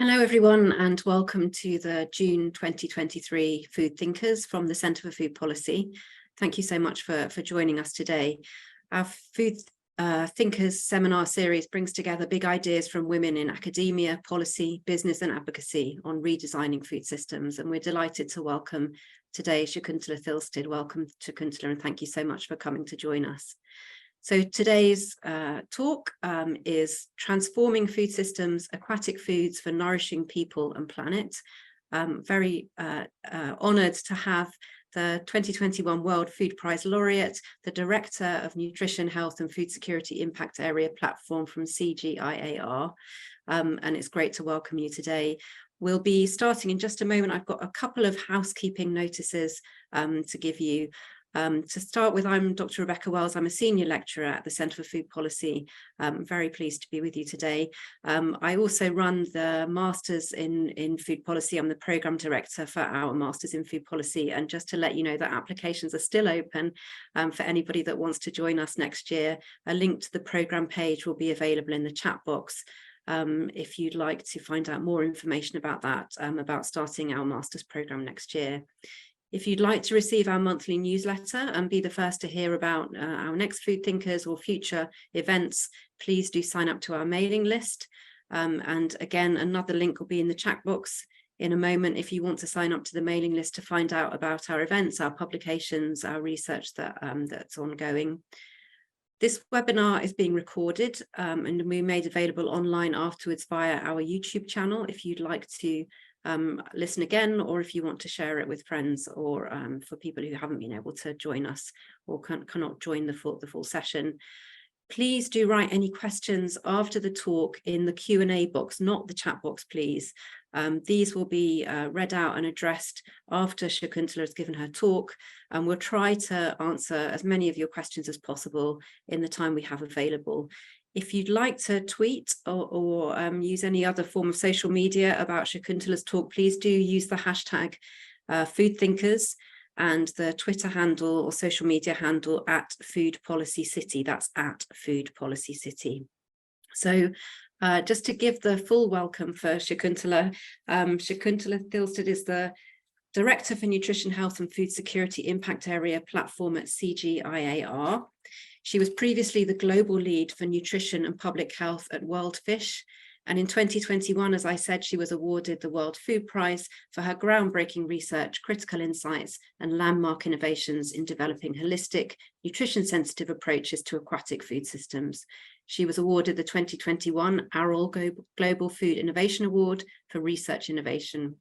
Hello everyone and welcome to the June 2023 Food Thinkers from the Centre for Food Policy. Thank you so much for joining us today. Our Food Thinkers seminar series brings together big ideas from women in academia, policy, business and advocacy on redesigning food systems, and we're delighted to welcome today Shakuntala Thilsted. Welcome Shakuntala, and thank you so much for coming to join us. So today's talk is Transforming Food Systems, Aquatic Foods for Nourishing People and Planet. Very honoured to have the 2021 World Food Prize laureate, the Director of Nutrition, Health and Food Security Impact Area Platform from CGIAR. And it's great to welcome you today. We'll be starting in just a moment. I've got a couple of housekeeping notices to give you. To start with, I'm Dr. Rebecca Wells. I'm a senior lecturer at the Centre for Food Policy. I'm very pleased to be with you today. I also run the Masters in Food Policy. I'm the Programme Director for our Masters in Food Policy. And just to let you know that applications are still open for anybody that wants to join us next year. A link to the programme page will be available in the chat box. If you'd like to find out more information about that, about starting our Masters programme next year. If you'd like to receive our monthly newsletter and be the first to hear about our next Food Thinkers or future events, please do sign up to our mailing list. And again, another link will be in the chat box in a moment if you want to sign up to the mailing list to find out about our events, our publications, our research that's ongoing. This webinar is being recorded and will be made available online afterwards via our YouTube channel if you'd like to listen again, or if you want to share it with friends, or for people who haven't been able to join us or cannot join the full session. Please do write any questions after the talk in the Q&A box, not the chat box, please. These will be read out and addressed after Shakuntala has given her talk, and we'll try to answer as many of your questions as possible in the time we have available. If you'd like to tweet or use any other form of social media about Shakuntala's talk, please do use the hashtag Food Thinkers and the Twitter handle or social media handle at Food Policy City. That's at Food Policy City. So just to give the full welcome for Shakuntala, Shakuntala Thilsted is the Director for Nutrition, Health and Food Security Impact Area Platform at CGIAR. She was previously the global lead for nutrition and public health at World Fish. And in 2021, as I said, she was awarded the World Food Prize for her groundbreaking research, critical insights, and landmark innovations in developing holistic, nutrition-sensitive approaches to aquatic food systems. She was awarded the 2021 ARRL Global Food Innovation Award for research innovation.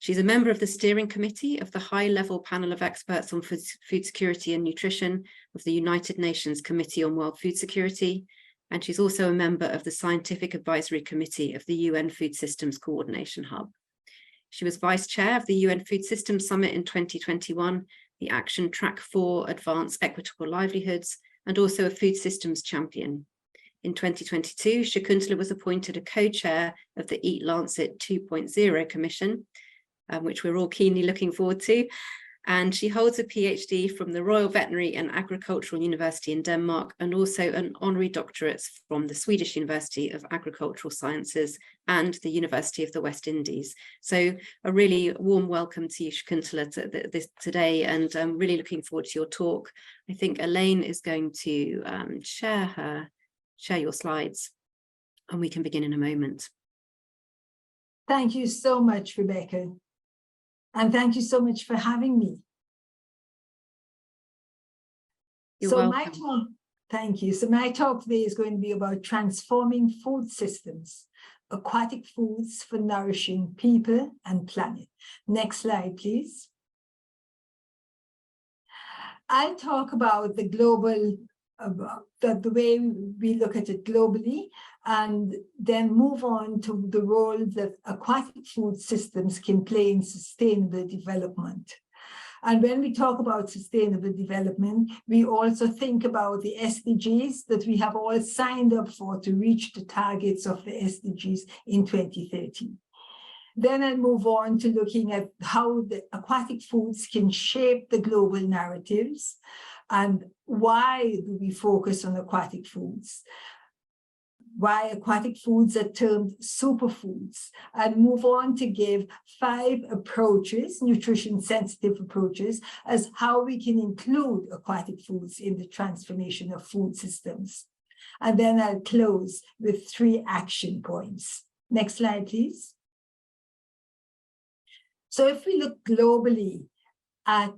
She's a member of the steering committee of the high-level panel of experts on food security and nutrition of the United Nations Committee on World Food Security, and she's also a member of the Scientific Advisory Committee of the UN Food Systems Coordination Hub. She was Vice Chair of the UN Food Systems Summit in 2021, the Action Track 4 Advance Equitable Livelihoods, and also a Food Systems Champion. In 2022, Shakuntala was appointed a co-chair of the Eat Lancet 2.0 Commission, which we're all keenly looking forward to. And she holds a PhD from the Royal Veterinary and Agricultural University in Denmark, and also an honorary doctorate from the Swedish University of Agricultural Sciences and the University of the West Indies. So a really warm welcome to you, Shakuntala, today, and I'm really looking forward to your talk. I think Elaine is going to share your slides, and we can begin in a moment. Thank you so much, Rebecca. And thank you so much for having me. You're welcome. Thank you. So my talk today is going to be about transforming food systems, aquatic foods for nourishing people and planet. Next slide, please. I'll talk about the global, the way we look at it globally, and then move on to the role that aquatic food systems can play in sustainable development. And when we talk about sustainable development, we also think about the SDGs that we have all signed up for to reach the targets of the SDGs in 2030. Then I'll move on to looking at how the aquatic foods can shape the global narratives and why do we focus on aquatic foods. why aquatic foods are termed superfoods, and move on to give 5 approaches, nutrition-sensitive approaches, as how we can include aquatic foods in the transformation of food systems. And then I'll close with 3 action points. Next slide, please. So if we look globally at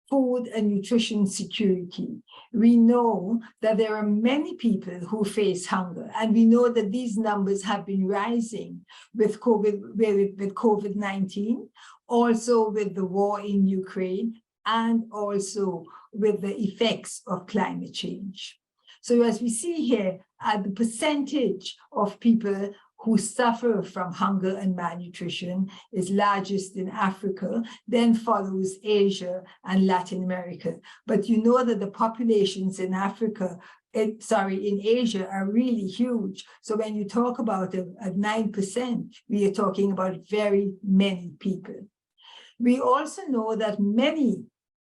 food and nutrition security, we know that there are many people who face hunger, and we know that these numbers have been rising with COVID-19, also with the war in Ukraine, and also with the effects of climate change. So as we see here, the percentage of people who suffer from hunger and malnutrition is largest in Africa, then follows Asia and Latin America. But you know that the populations in Africa, in Asia are really huge. So when you talk about a 9%, we are talking about very many people. We also know that many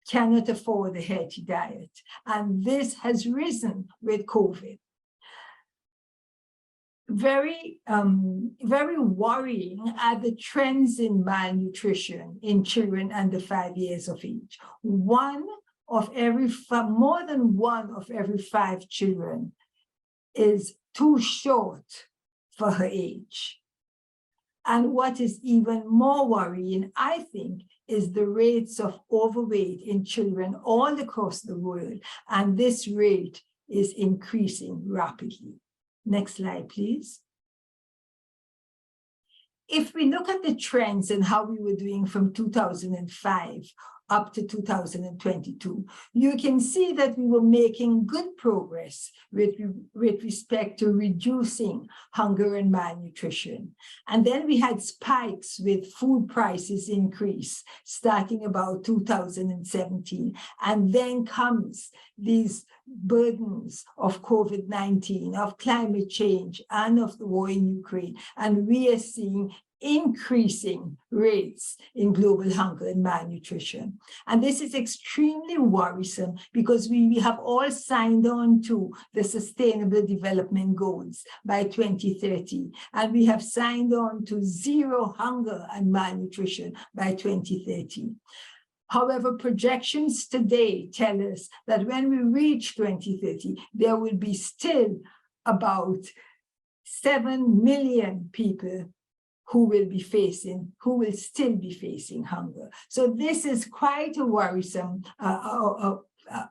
cannot afford a healthy diet, and this has risen with COVID. Very worrying are the trends in malnutrition in children under 5 years of age. More than one of every 5 children is too short for her age. And what is even more worrying, I think, is the rates of overweight in children all across the world. And this rate is increasing rapidly. Next slide, please. If we look at the trends and how we were doing from 2005 up to 2022, you can see that we were making good progress with respect to reducing hunger and malnutrition. And then we had spikes with food prices increase starting about 2017. And then comes these burdens of COVID-19, of climate change, and of the war in Ukraine. And we are seeing increasing rates in global hunger and malnutrition. And this is extremely worrisome because we have all signed on to the Sustainable Development Goals by 2030. And we have signed on to zero hunger and malnutrition by 2030. However, projections today tell us that when we reach 2030, there will be still about 7 million people who will still be facing hunger. So this is quite a worrisome,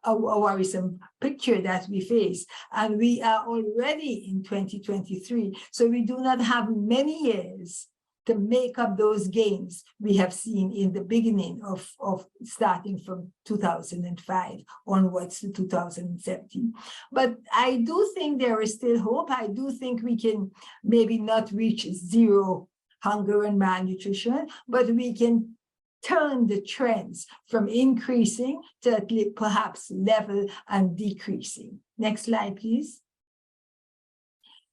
worrisome picture that we face. And we are already in 2023, so we do not have many years to make up those gains we have seen in the beginning of starting from 2005 onwards to 2017. But I do think there is still hope. I do think we can maybe not reach zero hunger and malnutrition, but we can turn the trends from increasing to perhaps level and decreasing. Next slide, please.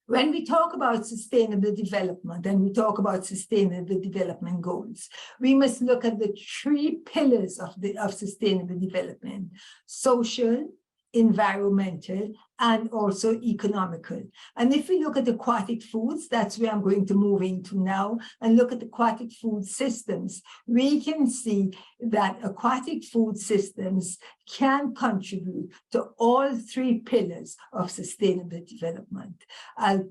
When we talk about sustainable development and we talk about sustainable development goals, we must look at the 3 pillars of sustainable development: social, environmental, and also economical. And if we look at aquatic foods, that's where I'm going to move into now, and look at aquatic food systems, we can see that aquatic food systems can contribute to all 3 pillars of sustainable development. I'll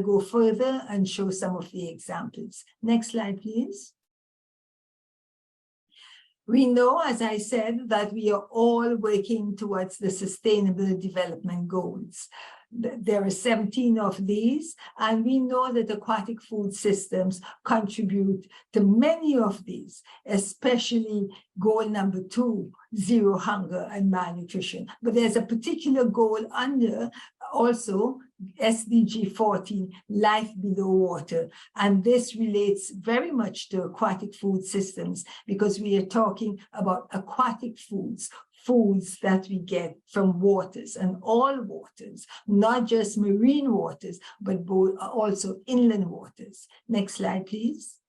go further and show some of the examples. Next slide, please. We know, as I said, that we are all working towards the Sustainable Development Goals. There are 17 of these, and we know that aquatic food systems contribute to many of these, especially goal number 2, zero hunger and malnutrition. But there's a particular goal under also SDG 14, life below water. And this relates very much to aquatic food systems because we are talking about aquatic foods, foods that we get from waters, and all waters, not just marine waters, but also inland waters. Next slide, please.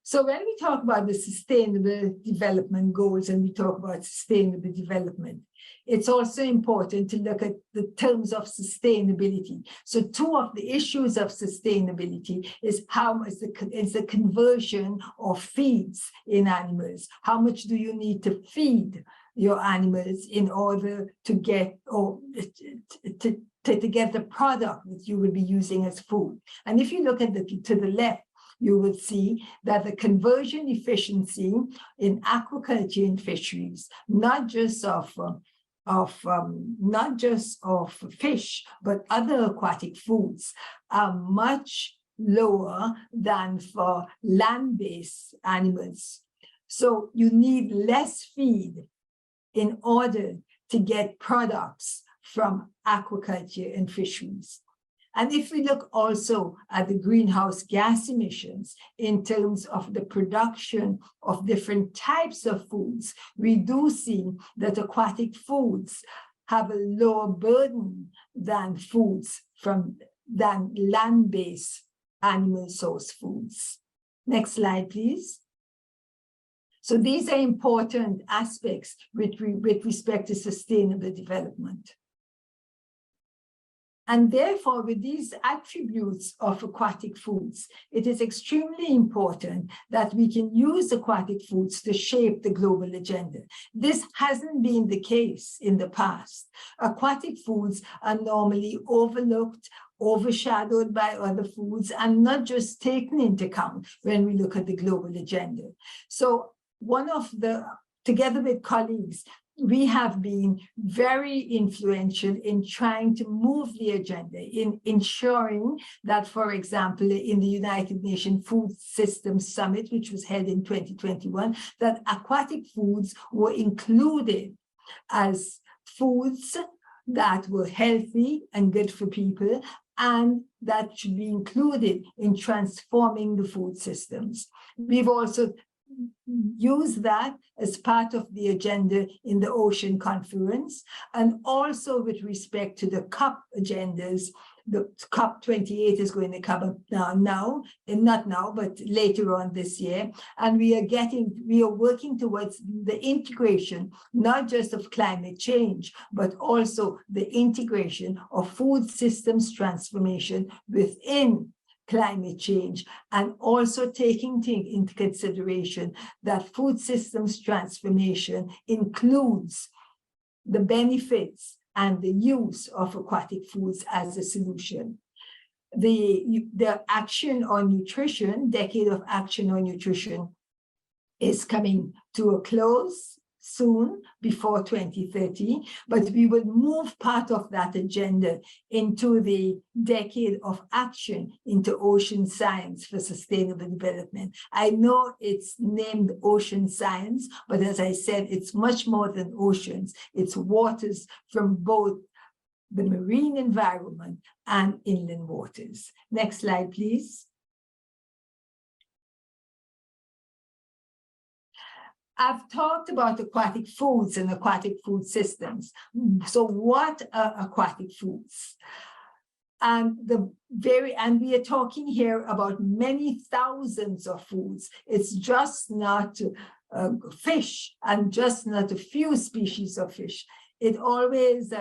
So when we talk about the sustainable development goals and we talk about sustainable development, it's also important to look at the terms of sustainability. So two of the issues of sustainability is how much is the conversion of feeds in animals. How much do you need to feed your animals in order to get or to get the product that you will be using as food? And if you look at to the left, you will see that the conversion efficiency in aquaculture and fisheries, not just of fish, but other aquatic foods, are much lower than for land-based animals. So you need less feed in order to get products from aquaculture and fisheries. And if we look also at the greenhouse gas emissions in terms of the production of different types of foods, we do see that aquatic foods have a lower burden than than land-based animal source foods. Next slide, please. So these are important aspects with respect to sustainable development. And therefore, with these attributes of aquatic foods, it is extremely important that we can use aquatic foods to shape the global agenda. This hasn't been the case in the past. Aquatic foods are normally overlooked, overshadowed by other foods, and not just taken into account when we look at the global agenda. So together with colleagues, we have been very influential in trying to move the agenda, in ensuring that, for example, in the United Nations Food Systems Summit, which was held in 2021, that aquatic foods were included as foods that were healthy and good for people, and that should be included in transforming the food systems. We've also use that as part of the agenda in the Ocean Conference, and also with respect to the COP agendas. The COP 28 is going to come up not now, but later on this year. And we are working towards the integration, not just of climate change, but also the integration of food systems transformation within climate change, and also taking into consideration that food systems transformation includes the benefits and the use of aquatic foods as a solution. The action on nutrition, decade of action on nutrition, is coming to a close soon, before 2030, but we will move part of that agenda into the decade of action into ocean science for sustainable development. I know it's named ocean science, but as I said, it's much more than oceans. It's waters from both the marine environment and inland waters. Next slide, please. I've talked about aquatic foods and aquatic food systems. So what are aquatic foods? And we are talking here about many thousands of foods. It's just not fish, and just not a few species of fish. It's always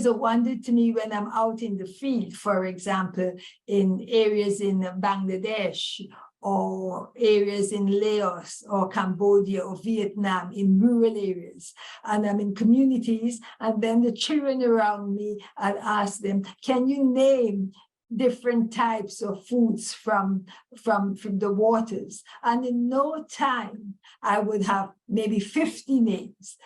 a wonder to me when I'm out in the field, for example, in areas in Bangladesh, or areas in Laos or Cambodia or Vietnam, in rural areas. And I'm in communities, and then the children around me, I'll ask them, can you name different types of foods from the waters? And in no time, I would have maybe 50 names.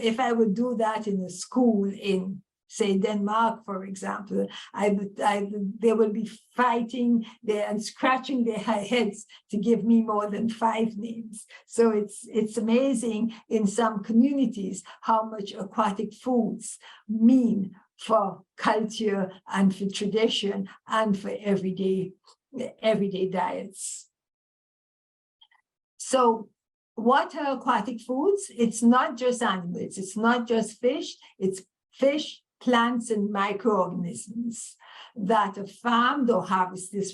If I would do that in a school in, say, Denmark, for example, they will be fighting there and scratching their heads to give me more than 5 names. So it's amazing in some communities how much aquatic foods mean for culture and for tradition and for everyday diets. So what are aquatic foods? It's not just animals, it's not just fish, it's fish, plants, and microorganisms. that are farmed or harvested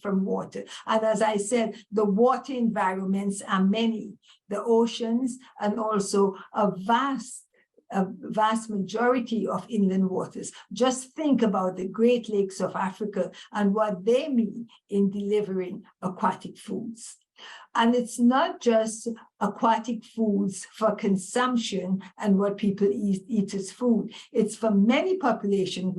from water. And as I said, the water environments are many, the oceans, and also a vast majority of inland waters. Just think about the Great Lakes of Africa and what they mean in delivering aquatic foods. And it's not just aquatic foods for consumption and what people eat as food. It's for many population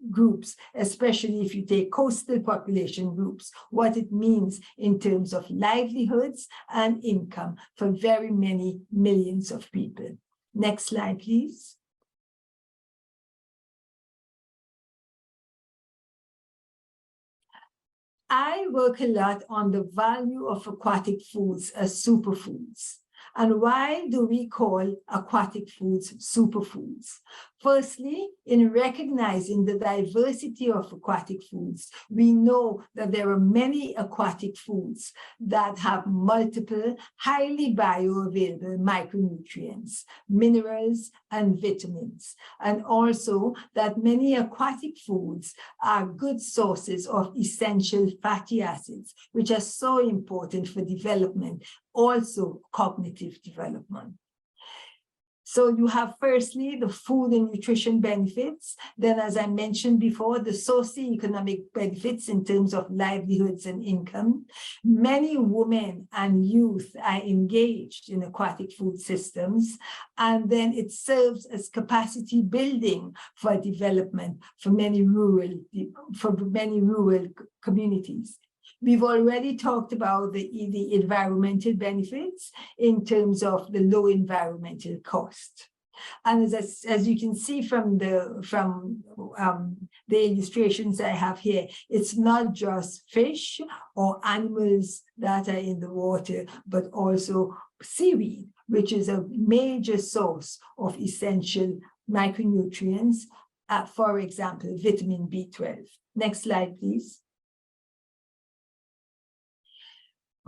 groups, especially if you take coastal population groups, what it means in terms of livelihoods and income for very many millions of people. Next slide, please. I work a lot on the value of aquatic foods as superfoods. And why do we call aquatic foods superfoods? Firstly, in recognizing the diversity of aquatic foods, we know that there are many aquatic foods that have multiple, highly bioavailable micronutrients, minerals, and vitamins. And also that many aquatic foods are good sources of essential fatty acids, which are so important for development, also cognitive development. So you have firstly the food and nutrition benefits. Then, as I mentioned before, the socioeconomic benefits in terms of livelihoods and income. Many women and youth are engaged in aquatic food systems, and then it serves as capacity building for development for many rural communities. We've already talked about the environmental benefits in terms of the low environmental cost. And as you can see from the illustrations I have here, it's not just fish or animals that are in the water, but also seaweed, which is a major source of essential micronutrients, for example, vitamin B12. Next slide, please.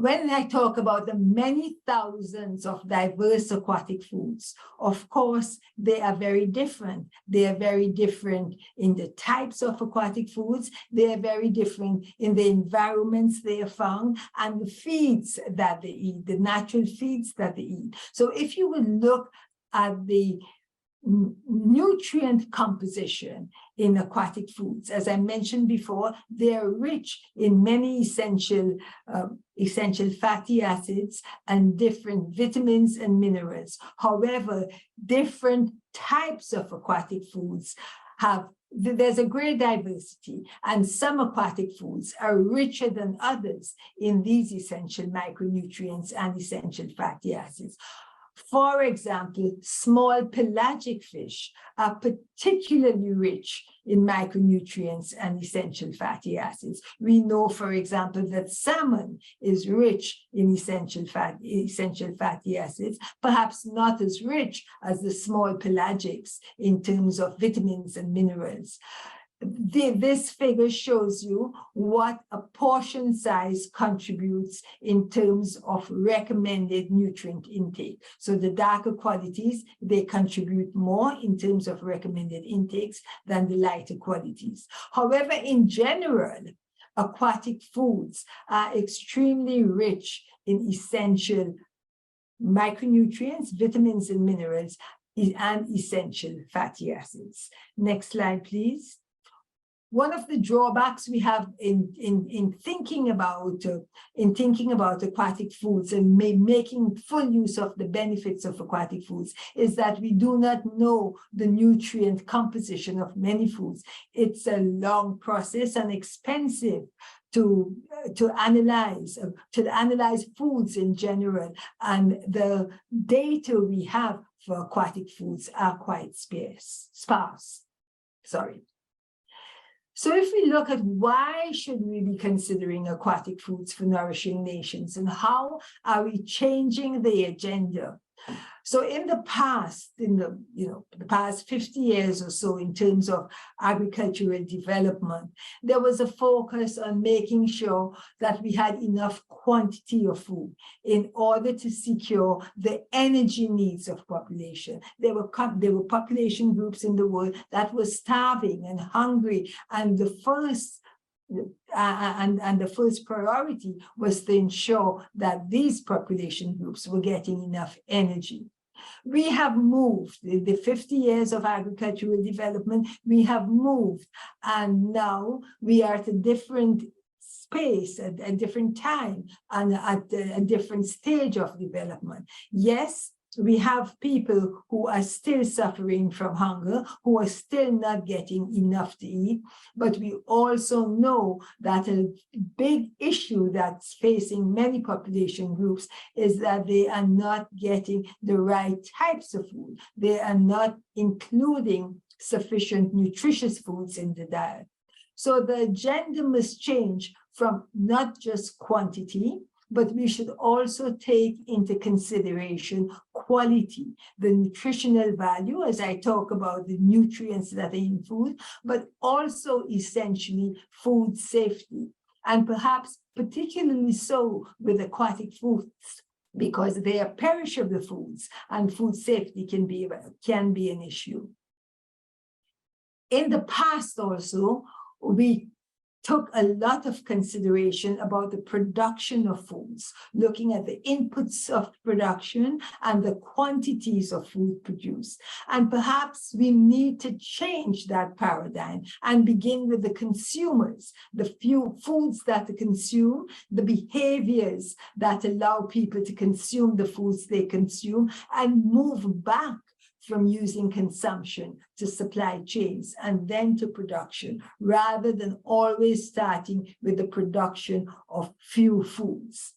When I talk about the many thousands of diverse aquatic foods, of course, they are very different. They are very different in the types of aquatic foods. They are very different in the environments they are found and the feeds that they eat, the natural feeds that they eat. So if you would look at the nutrient composition in aquatic foods, as I mentioned before, they are rich in many essential fatty acids and different vitamins and minerals. However, different types of aquatic foods there's a great diversity, and some aquatic foods are richer than others in these essential micronutrients and essential fatty acids. For example, small pelagic fish are particularly rich in micronutrients and essential fatty acids. We know, for example, that salmon is rich in essential fatty acids, perhaps not as rich as the small pelagics in terms of vitamins and minerals. This figure shows you what a portion size contributes in terms of recommended nutrient intake. So the darker qualities, they contribute more in terms of recommended intakes than the lighter qualities. However, in general, aquatic foods are extremely rich in essential micronutrients, vitamins and minerals, and essential fatty acids. Next slide, please. One of the drawbacks we have in thinking about aquatic foods and making full use of the benefits of aquatic foods is that we do not know the nutrient composition of many foods. It's a long process and expensive to analyze foods in general, and the data we have for aquatic foods are quite sparse. So if we look at why should we be considering aquatic foods for nourishing nations and how are we changing the agenda So in the past, the past 50 years or so, in terms of agricultural development, there was a focus on making sure that we had enough quantity of food in order to secure the energy needs of population. There were population groups in the world that were starving and hungry, and the first priority was to ensure that these population groups were getting enough energy. We have moved, the 50 years of agricultural development, we have moved, and now we are at a different space, at a different time, and at a different stage of development. Yes, we have people who are still suffering from hunger, who are still not getting enough to eat, but we also know that a big issue that's facing many population groups is that they are not getting the right types of food. They are not including sufficient nutritious foods in the diet. So the agenda must change from not just quantity, but we should also take into consideration quality, the nutritional value, as I talk about the nutrients that are in food, but also essentially food safety, and perhaps particularly so with aquatic foods, because they are perishable foods, and food safety can be an issue. In the past also, we took a lot of consideration about the production of foods, looking at the inputs of production and the quantities of food produced. And perhaps we need to change that paradigm and begin with the consumers, the few foods that they consume, the behaviors that allow people to consume the foods they consume, and move back from using consumption to supply chains and then to production, rather than always starting with the production of few foods.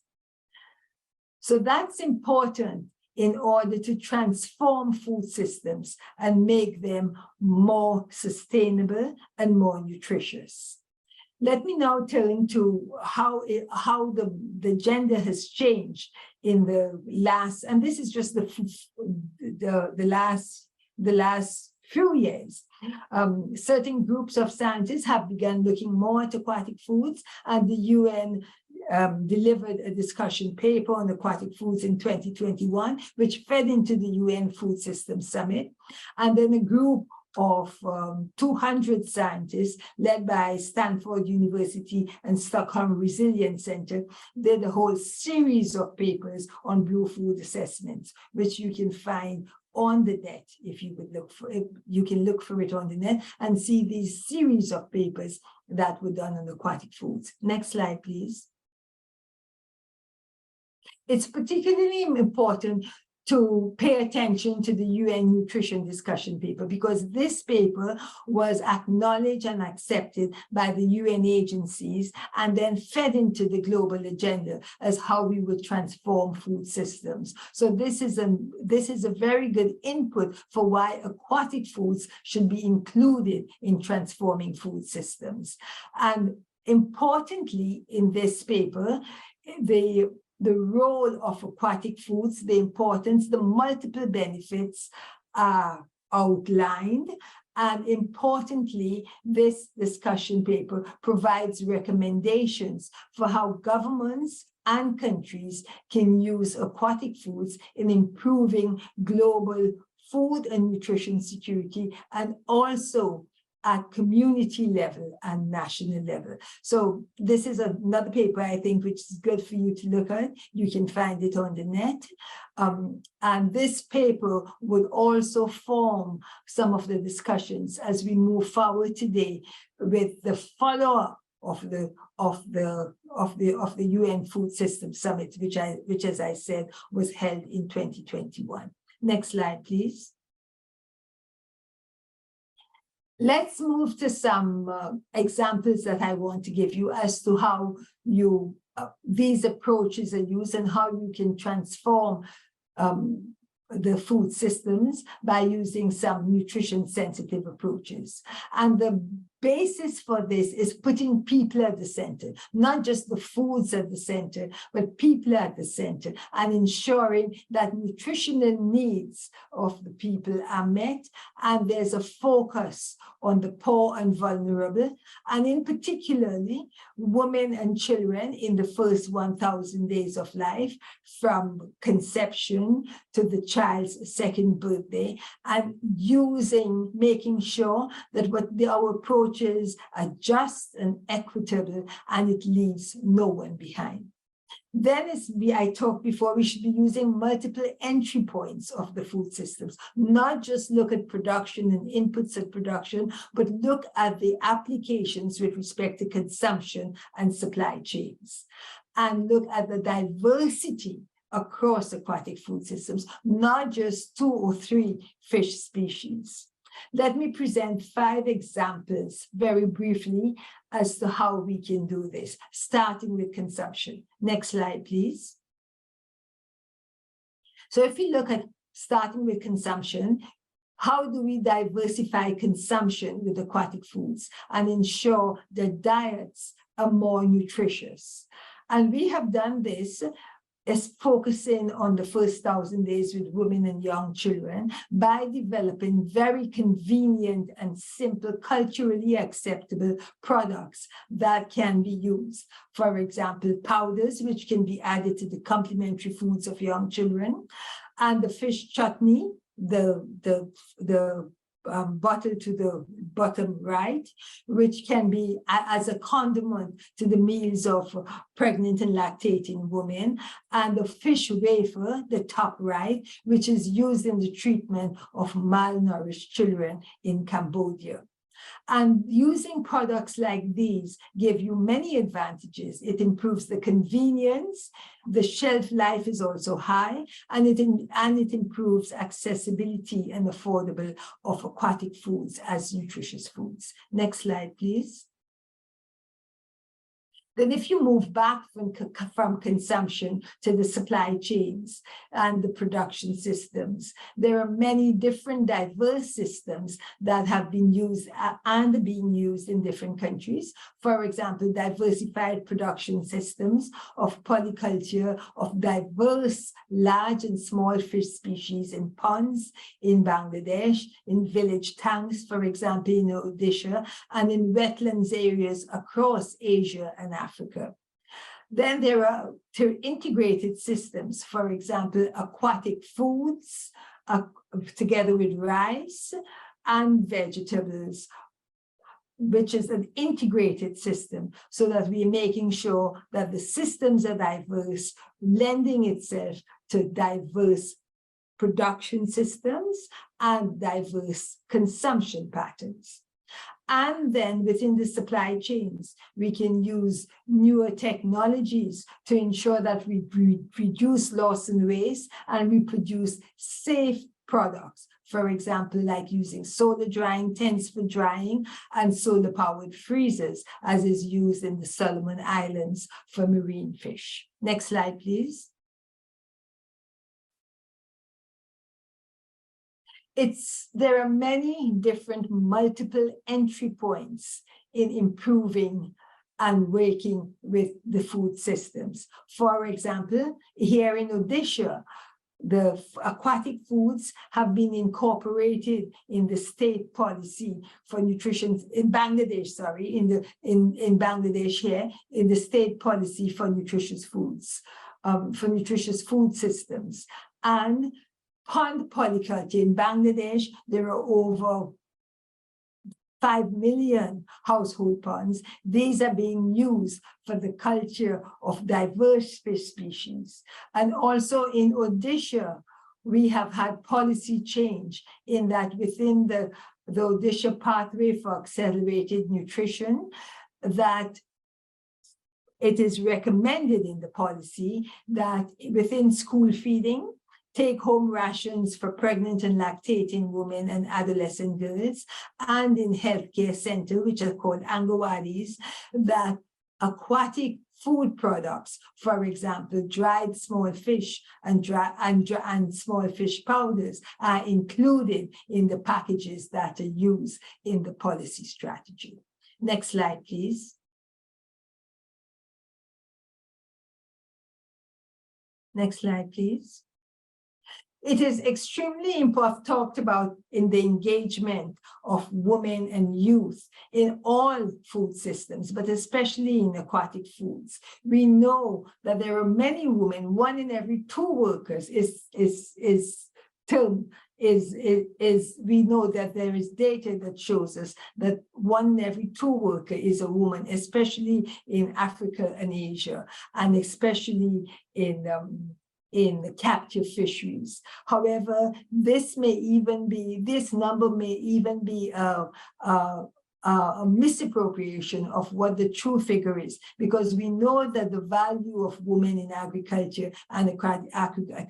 So that's important in order to transform food systems and make them more sustainable and more nutritious. Let me now turn to how the gender has changed in the last, and this is just the last few years. Certain groups of scientists have begun looking more at aquatic foods, and the UN delivered a discussion paper on aquatic foods in 2021, which fed into the UN Food Systems Summit. And then a group of 200 scientists led by Stanford University and Stockholm Resilience Center did a whole series of papers on blue food assessments, which you can find on the net. If you would look for it, you can look for it on the net and see these series of papers that were done on aquatic foods. Next slide, please. It's particularly important to pay attention to the UN nutrition discussion paper, because this paper was acknowledged and accepted by the UN agencies and then fed into the global agenda as how we would transform food systems. So this is a very good input for why aquatic foods should be included in transforming food systems. And importantly, in this paper, the role of aquatic foods, the importance, the multiple benefits are outlined. And importantly, this discussion paper provides recommendations for how governments and countries can use aquatic foods in improving global food and nutrition security, and also at community level and national level. So this is another paper, I think, which is good for you to look at. You can find it on the net. And this paper would also form some of the discussions as we move forward today with the follow-up of the UN Food Systems Summit, which, as I said, was held in 2021. Next slide, please. Let's move to some examples that I want to give you as to how these approaches are used and how you can transform the food systems by using some nutrition sensitive approaches. And the basis for this is putting people at the center, not just the foods at the center, but people at the center, and ensuring that nutritional needs of the people are met, and there's a focus on the poor and vulnerable, and in particularly women and children in the first 1,000 days of life, from conception to the child's second birthday, and making sure that our approaches are just and equitable, and it leaves no one behind. Then, as I talked before, we should be using multiple entry points of the food systems, not just look at production and inputs of production, but look at the applications with respect to consumption and supply chains, and look at the diversity across aquatic food systems, not just 2 or 3 fish species. Let me present 5 examples very briefly as to how we can do this, starting with consumption. Next slide, please. So if we look at starting with consumption, how do we diversify consumption with aquatic foods and ensure their diets are more nutritious? And we have done this is focusing on the first 1,000 days with women and young children by developing very convenient and simple, culturally acceptable products that can be used. For example, powders, which can be added to the complementary foods of young children, and the fish chutney, the bottle to the bottom right, which can be as a condiment to the meals of pregnant and lactating women, and the fish wafer, the top right, which is used in the treatment of malnourished children in Cambodia. And using products like these give you many advantages. It improves the convenience, the shelf life is also high, and it improves accessibility and affordable of aquatic foods as nutritious foods. Next slide, please. Then if you move back from consumption to the supply chains and the production systems, there are many different diverse systems that have been used and are being used in different countries. For example, diversified production systems of polyculture of diverse large and small fish species in ponds in Bangladesh, in village tanks, for example, in Odisha, and in wetlands areas across Asia and Africa. Then there are integrated systems, for example, aquatic foods together with rice and vegetables, which is an integrated system, so that we are making sure that the systems are diverse, lending itself to diverse production systems and diverse consumption patterns. And then within the supply chains, we can use newer technologies to ensure that we reduce loss and waste, and we produce safe products. For example, like using solar drying tents for drying and solar-powered freezers, as is used in the Solomon Islands for marine fish. Next slide, please. There are many different multiple entry points in improving and working with the food systems. For example, here in Odisha, the aquatic foods have been incorporated in the state policy for nutrition in Bangladesh, sorry, in Bangladesh here, in the state policy for nutritious foods, for nutritious food systems. And pond polyculture in Bangladesh, there are over 5 million household ponds. These are being used for the culture of diverse fish species. And also in Odisha, we have had policy change in that within the Odisha pathway for accelerated nutrition, that it is recommended in the policy that within school feeding, take-home rations for pregnant and lactating women and adolescent girls, and in healthcare centers, which are called Angawadis, that aquatic food products, for example, dried small fish and small fish powders, are included in the packages that are used in the policy strategy. Next slide, please. Next slide, please. It is extremely important, talked about in the engagement of women and youth in all food systems, but especially in aquatic foods. We know that there are many women, 1 in every 2 workers we know that there is data that shows us that 1 in every 2 workers is a woman, especially in Africa and Asia, and especially in captive fisheries. However, this number may even be a misappropriation of what the true figure is, because we know that the value of women in agriculture and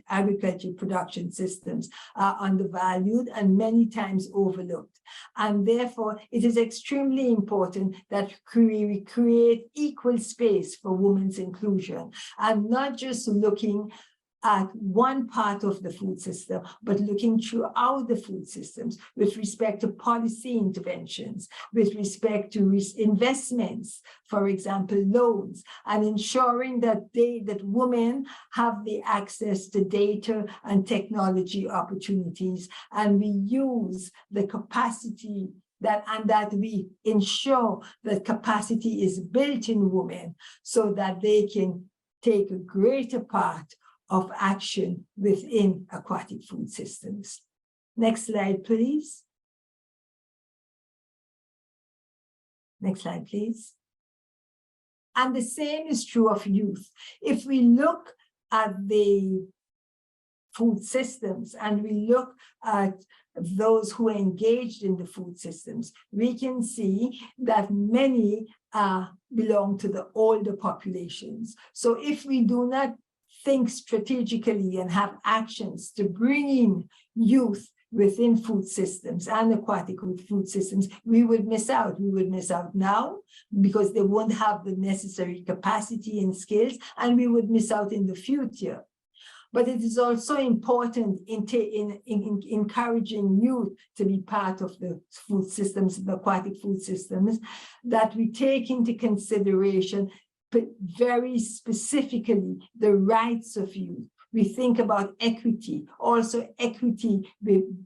agriculture production systems are undervalued and many times overlooked. And therefore, it is extremely important that we create equal space for women's inclusion, and not just looking at one part of the food system, but looking throughout the food systems with respect to policy interventions, with respect to investments, for example, loans, and ensuring that women have the access to data and technology opportunities, and we use the capacity that we ensure that capacity is built in women so that they can take a greater part of action within aquatic food systems. Next slide, please. Next slide, please. And the same is true of youth. If we look at the food systems and we look at those who are engaged in the food systems, we can see that many belong to the older populations. So if we do not think strategically and have actions to bring in youth within food systems and aquatic food systems, we would miss out. We would miss out now because they won't have the necessary capacity and skills, and we would miss out in the future. But it is also important in encouraging youth to be part of the food systems, the aquatic food systems, that we take into consideration but very specifically the rights of youth. We think about equity, also equity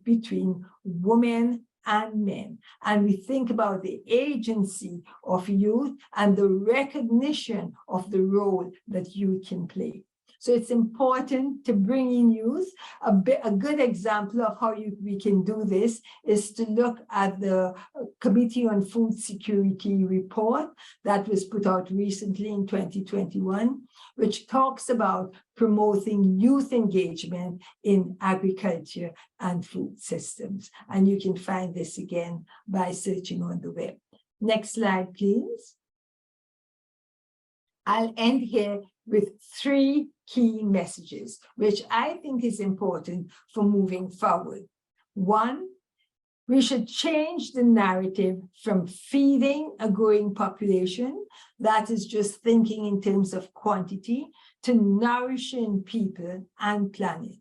between women and men. And we think about the agency of youth and the recognition of the role that youth can play. So it's important to bring in youth. A good example of how we can do this is to look at the Committee on Food Security report that was put out recently in 2021, which talks about promoting youth engagement in agriculture and food systems. And you can find this again by searching on the web. Next slide, please. I'll end here with 3 key messages, which I think is important for moving forward. 1, we should change the narrative from feeding a growing population, that is just thinking in terms of quantity, to nourishing people and planet.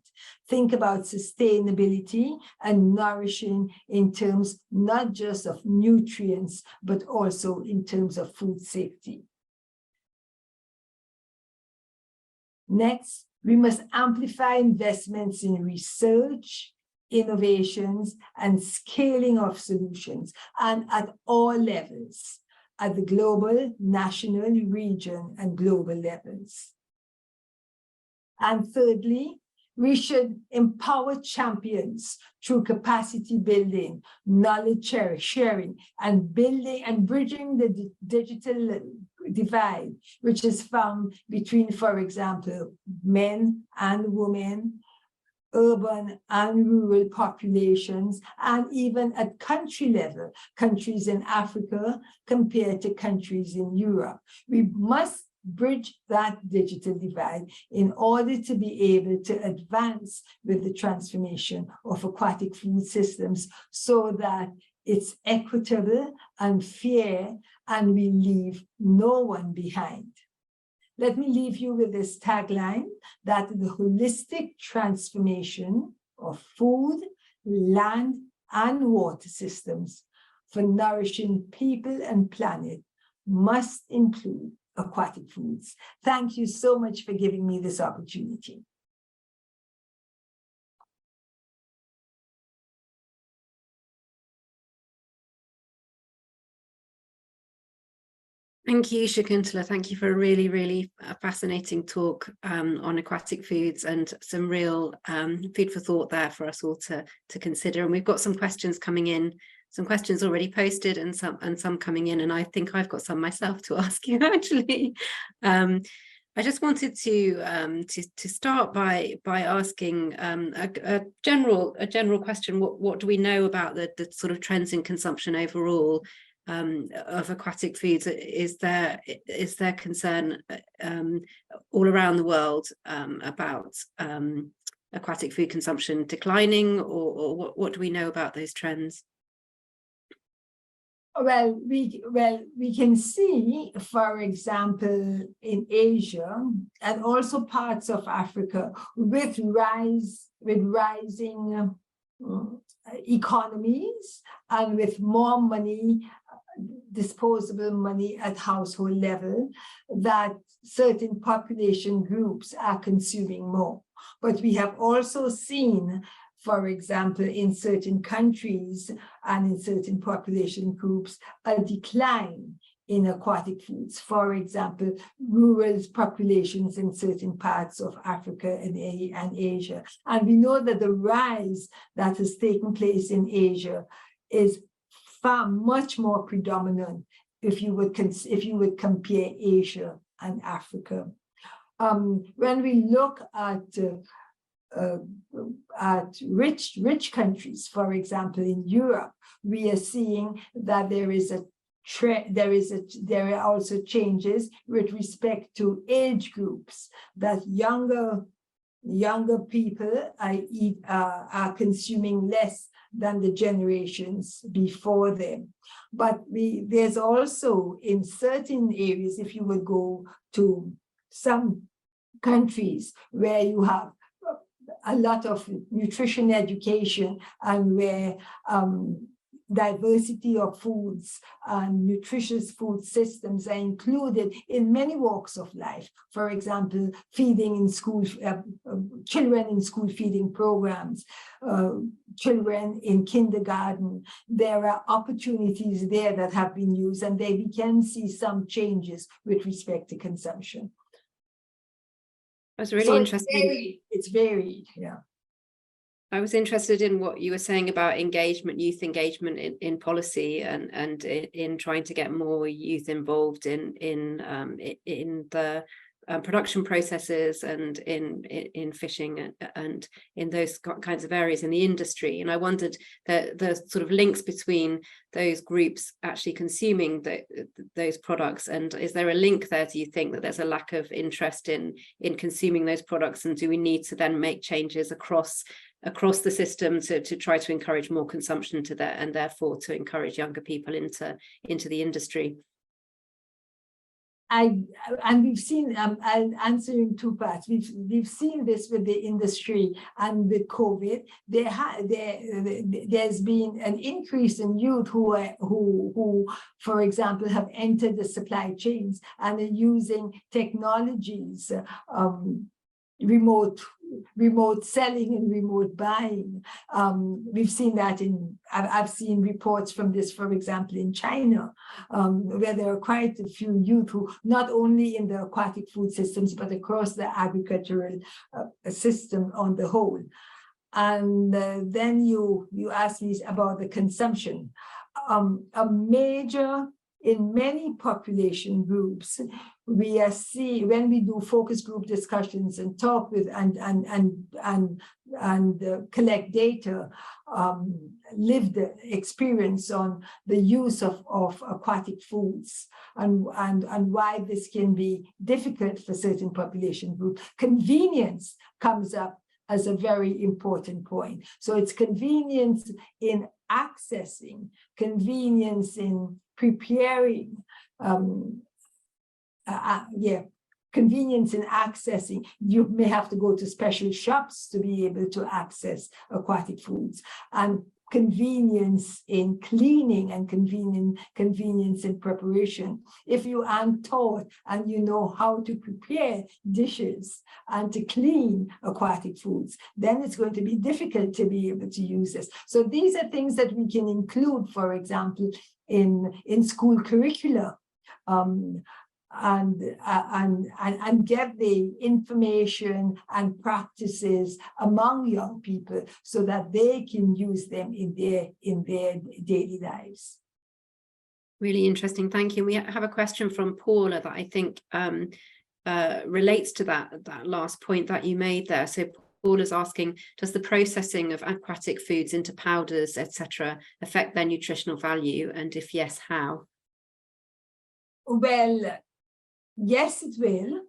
Think about sustainability and nourishing in terms not just of nutrients, but also in terms of food safety. Next, we must amplify investments in research, innovations, and scaling of solutions, and at all levels, at the global, national, region, and global levels. And thirdly, we should empower champions through capacity building, knowledge sharing, and bridging the digital divide, which is found between, for example, men and women, urban and rural populations, and even at country level, countries in Africa compared to countries in Europe. We must bridge that digital divide in order to be able to advance with the transformation of aquatic food systems so that it's equitable and fair, and we leave no one behind. Let me leave you with this tagline, that the holistic transformation of food, land, and water systems for nourishing people and planet must include aquatic foods. Thank you so much for giving me this opportunity. Thank you, Shakuntala. Thank you for a really, really fascinating talk on aquatic foods, and some real food for thought there for us all to consider. And we've got some questions coming in, some questions already posted, and some coming in. And I think I've got some myself to ask you actually. I just wanted to start by asking a general question. What do we know about the sort of trends in consumption overall of aquatic foods? Is there concern all around the world about aquatic food consumption declining, or what do we know about those trends? Well, we can see, for example, in Asia and also parts of Africa, with rising economies and with more money, disposable money at household level, that certain population groups are consuming more. But we have also seen, for example, in certain countries and in certain population groups, a decline in aquatic foods. For example, rural populations in certain parts of Africa and Asia. And we know that the rise that has taken place in Asia is far much more predominant if you would compare Asia and Africa. When we look at rich countries, for example, in Europe, we are seeing that there are also changes with respect to age groups, that younger people are consuming less than the generations before them. But there's also, in certain areas, if you would go to some countries where you have a lot of nutrition education and where diversity of foods and nutritious food systems are included in many walks of life. For example, feeding in school, children in school feeding programs, children in kindergarten. There are opportunities there that have been used, and we can see some changes with respect to consumption. That's really interesting. It's varied, yeah. I was interested in what you were saying about engagement, youth engagement in policy, and in trying to get more youth involved in the production processes and in fishing and in those kinds of areas in the industry. And I wondered the sort of links between those groups actually consuming those products, and is there a link there? Do you think that there's a lack of interest in consuming those products, and do we need to then make changes across the system to try to encourage more consumption to that, and therefore to encourage younger people into the industry? And we've seen, I'll answer in two parts. We've seen this with the industry and with COVID. There's been an increase in youth who, for example, have entered the supply chains and are using technologies, remote selling and remote buying. We've seen that I've seen reports from this, for example, in China, where there are quite a few youth who, not only in the aquatic food systems, but across the agricultural system on the whole. And then you asked me about the consumption. In many population groups, we are seeing, when we do focus group discussions and talk with and collect data, lived experience on the use of aquatic foods and why this can be difficult for certain population groups. Convenience comes up as a very important point. So it's convenience in accessing, convenience in preparing, convenience in accessing. You may have to go to special shops to be able to access aquatic foods. And convenience in cleaning and convenience in preparation. If you aren't taught and you know how to prepare dishes and to clean aquatic foods, then it's going to be difficult to be able to use this. So these are things that we can include, for example, in school curricula. And get the information and practices among young people so that they can use them in their daily lives. Really interesting, thank you. We have a question from Paula that I think relates to that last point that you made there. So Paula's asking, does the processing of aquatic foods into powders, etc., affect their nutritional value? And if yes, how? Well, yes, it will.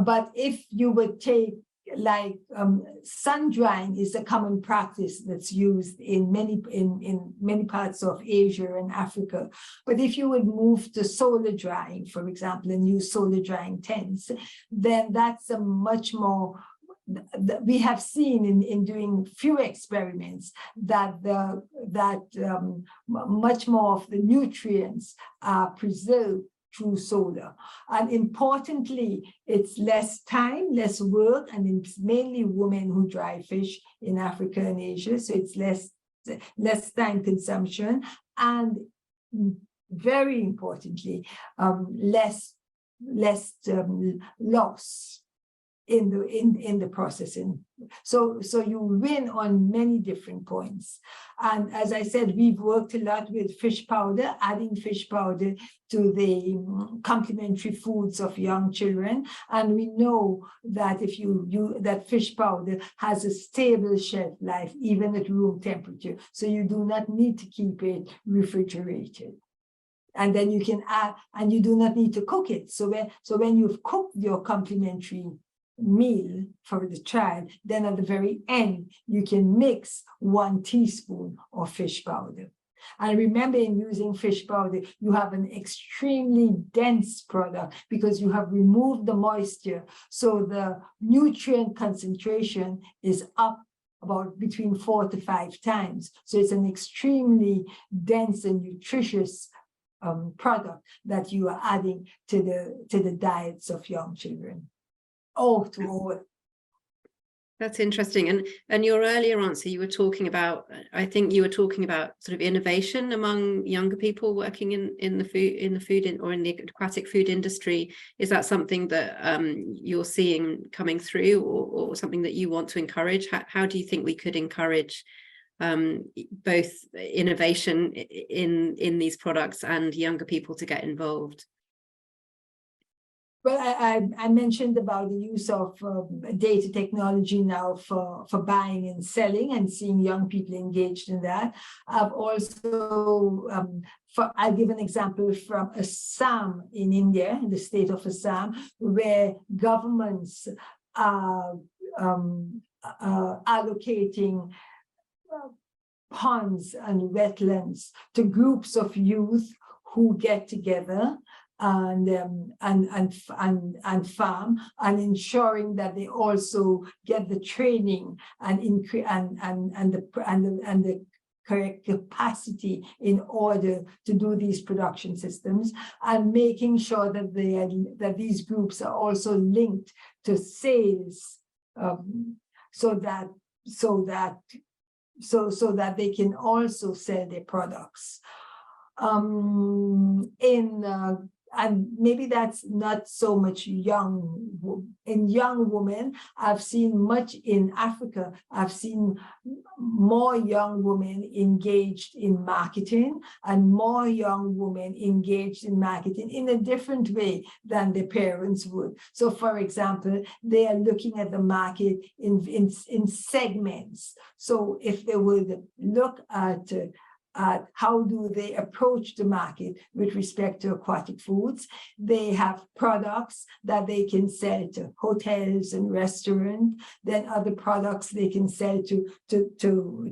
But if you would take, like, sun drying is a common practice that's used in many parts of Asia and Africa. But if you would move to solar drying, for example, and use solar drying tents, then that's a much more, we have seen in doing few experiments that much more of the nutrients are preserved through solar. And importantly, it's less time, less work, and it's mainly women who dry fish in Africa and Asia, so it's less time consumption, and very importantly, less loss in the processing. So you win on many different points. And as I said, we've worked a lot with fish powder, adding fish powder to the complementary foods of young children. And we know that if that fish powder has a stable shelf life, even at room temperature. So you do not need to keep it refrigerated. And then you can add, and you do not need to cook it. So when you've cooked your complementary meal for the child, then at the very end, you can mix 1 teaspoon of fish powder. And remember, in using fish powder, you have an extremely dense product because you have removed the moisture. So the nutrient concentration is up about between 4 to 5 times. So it's an extremely dense and nutritious product that you are adding to the diets of young children. That's interesting. And your earlier answer, you were talking about, I think you were talking about sort of innovation among younger people working in the food or in the aquatic food industry. Is that something that you're seeing coming through, or something that you want to encourage? How do you think we could encourage both innovation in these products and younger people to get involved? Well, I mentioned about the use of data technology now for buying and selling, and seeing young people engaged in that. I've also, I'll give an example from Assam in India, in the state of Assam, where governments are allocating ponds and wetlands to groups of youth who get together and farm, and ensuring that they also get the training and the correct capacity in order to do these production systems, and making sure that these groups are also linked to sales, so that they can also sell their products. And maybe that's not so much in young women. I've seen much in Africa. I've seen more young women engaged in marketing, and more young women engaged in marketing in a different way than their parents would. So, for example, they are looking at the market in segments. So if they would look at how do they approach the market with respect to aquatic foods, they have products that they can sell to hotels and restaurants, then other products they can sell to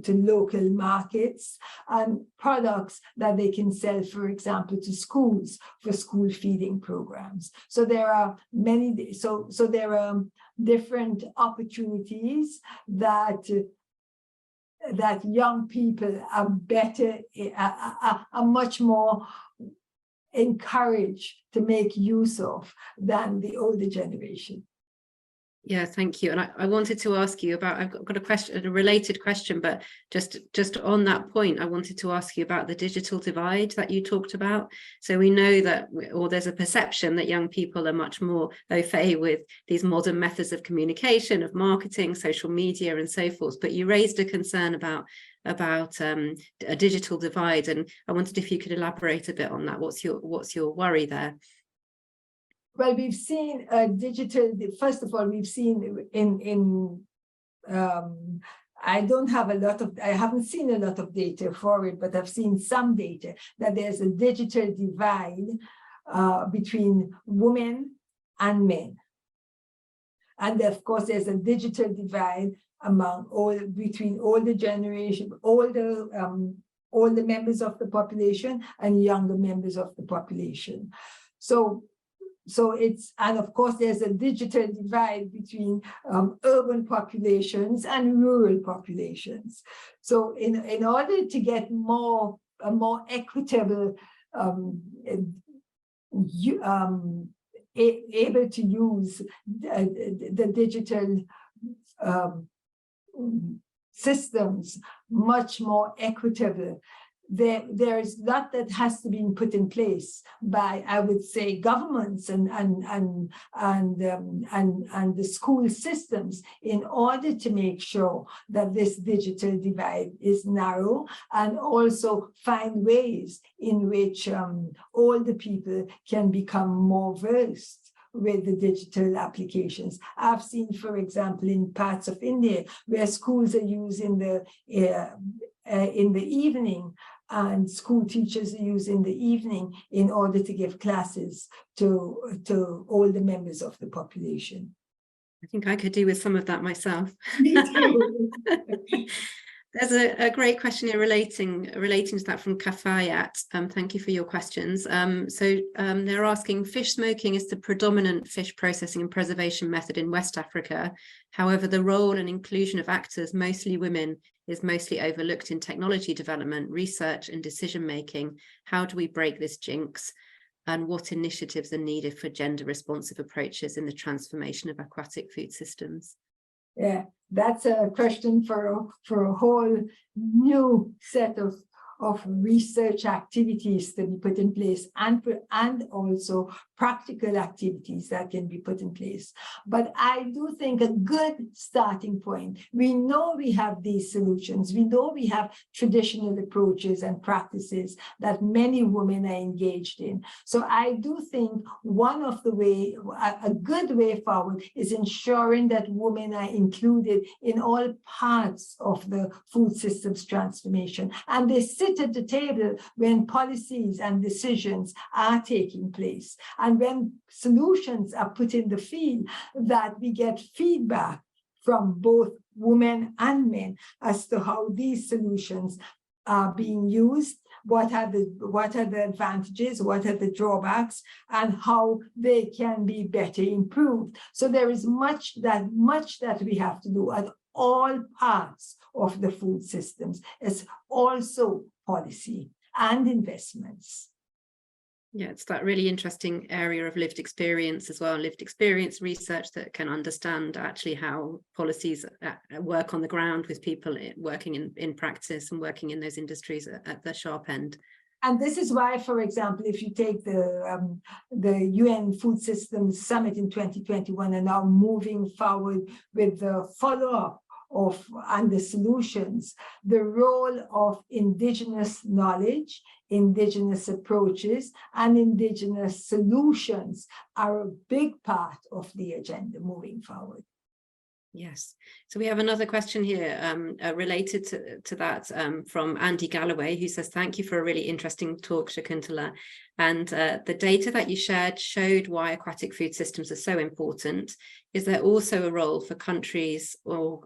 local markets, and products that they can sell, for example, to schools for school feeding programs. So there are many, so there are different opportunities that that young people are better, are much more encouraged to make use of than the older generation. Yeah, thank you. And I wanted to ask you about, I've got a question, a related question, but just on that point, I wanted to ask you about the digital divide that you talked about. So we know that, or there's a perception that young people are much more au fait with these modern methods of communication, of marketing, social media, and so forth. But you raised a concern about a digital divide, and I wondered if you could elaborate a bit on that. What's your worry there? Well, we've seen digital. First of all, we've seen I haven't seen a lot of data for it, but I've seen some data that there's a digital divide between women and men, and of course there's a digital divide between older generation, older members of the population and younger members of the population. So it's, and of course, there's a digital divide between urban populations and rural populations. So in order to get a more equitable, able to use the digital systems much more equitable, there is a lot that has to be put in place by, I would say, governments and the school systems in order to make sure that this digital divide is narrow, and also find ways in which older people can become more versed with the digital applications. I've seen, for example, in parts of India where schools are used in the evening, and school teachers are used in the evening in order to give classes to older members of the population. I think I could do with some of that myself. Me too. There's a great question here relating to that from Kafayat. Thank you for your questions. They're asking, fish smoking is the predominant fish processing and preservation method in West Africa. However, the role and inclusion of actors, mostly women, is mostly overlooked in technology development, research, and decision-making. How do we break this jinx? And what initiatives are needed for gender-responsive approaches in the transformation of aquatic food systems? Yeah, that's a question for a whole new set of research activities to be put in place, and also practical activities that can be put in place. But I do think a good starting point, we know we have these solutions, we know we have traditional approaches and practices that many women are engaged in. So I do think a good way forward is ensuring that women are included in all parts of the food systems transformation, and they sit at the table when policies and decisions are taking place. And when solutions are put in the field, that we get feedback from both women and men as to how these solutions are being used, what are the advantages, what are the drawbacks, and how they can be better improved. So there is much that we have to do at all parts of the food systems. It's also policy and investments. Yeah, it's that really interesting area of lived experience as well, lived experience research that can understand actually how policies work on the ground with people working in practice and working in those industries at the sharp end. And this is why, for example, if you take the UN Food Systems Summit in 2021 and now moving forward with the follow-up and the solutions, the role of indigenous knowledge, indigenous approaches, and indigenous solutions are a big part of the agenda moving forward. Yes. So we have another question here related to that from Andy Galloway, who says, thank you for a really interesting talk, Shakuntala. And the data that you shared showed why aquatic food systems are so important. Is there also a role for countries or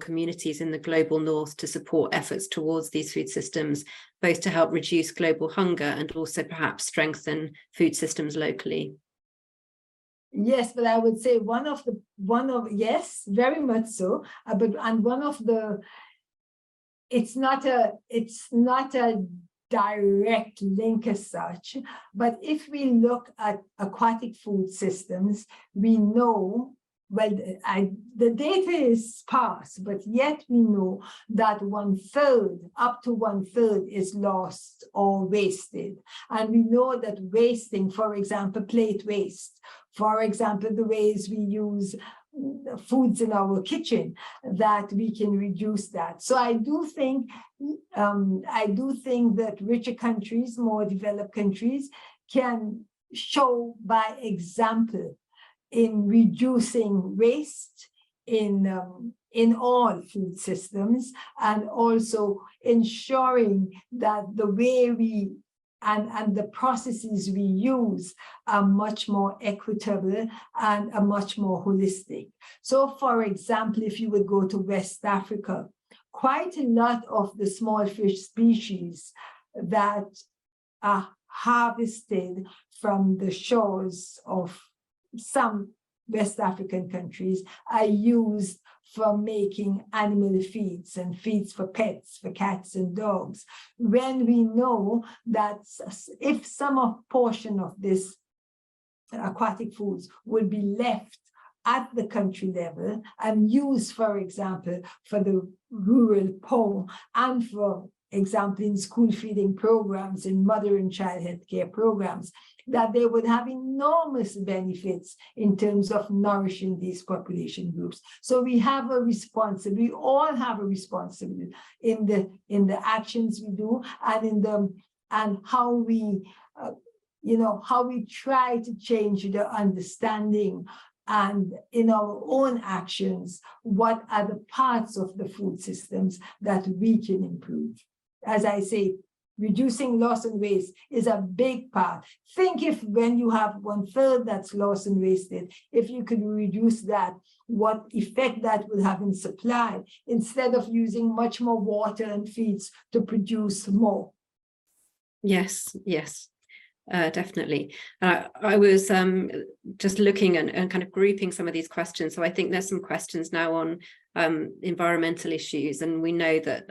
communities in the global north to support efforts towards these food systems, both to help reduce global hunger and also perhaps strengthen food systems locally? Yes, but I would say yes, very much so. And one of the it's not a direct link as such, but if we look at aquatic food systems, we know, well, the data is sparse, but yet we know that 1/3, up to 1/3 is lost or wasted. And we know that wasting, for example, plate waste, for example, the ways we use foods in our kitchen, that we can reduce that. So I do think that richer countries, more developed countries, can show by example in reducing waste in all food systems, and also ensuring that the way we and the processes we use are much more equitable and are much more holistic. So, for example, if you would go to West Africa, quite a lot of the small fish species that are harvested from the shores of some West African countries are used for making animal feeds and feeds for pets, for cats and dogs, when we know that if some portion of this aquatic foods would be left at the country level and used, for example, for the rural poor, and for example, in school feeding programs, in mother and child health care programs, that they would have enormous benefits in terms of nourishing these population groups. So we have a responsibility, we all have a responsibility in the actions we do, and how we how we try to change the understanding, and in our own actions, what are the parts of the food systems that we can improve. As I say, reducing loss and waste is a big part. Think if when you have 1/3 that's lost and wasted, if you could reduce that, what effect that would have in supply, instead of using much more water and feeds to produce more. Yes, yes. Definitely. I was just looking and kind of grouping some of these questions. So I think there's some questions now on environmental issues, and we know that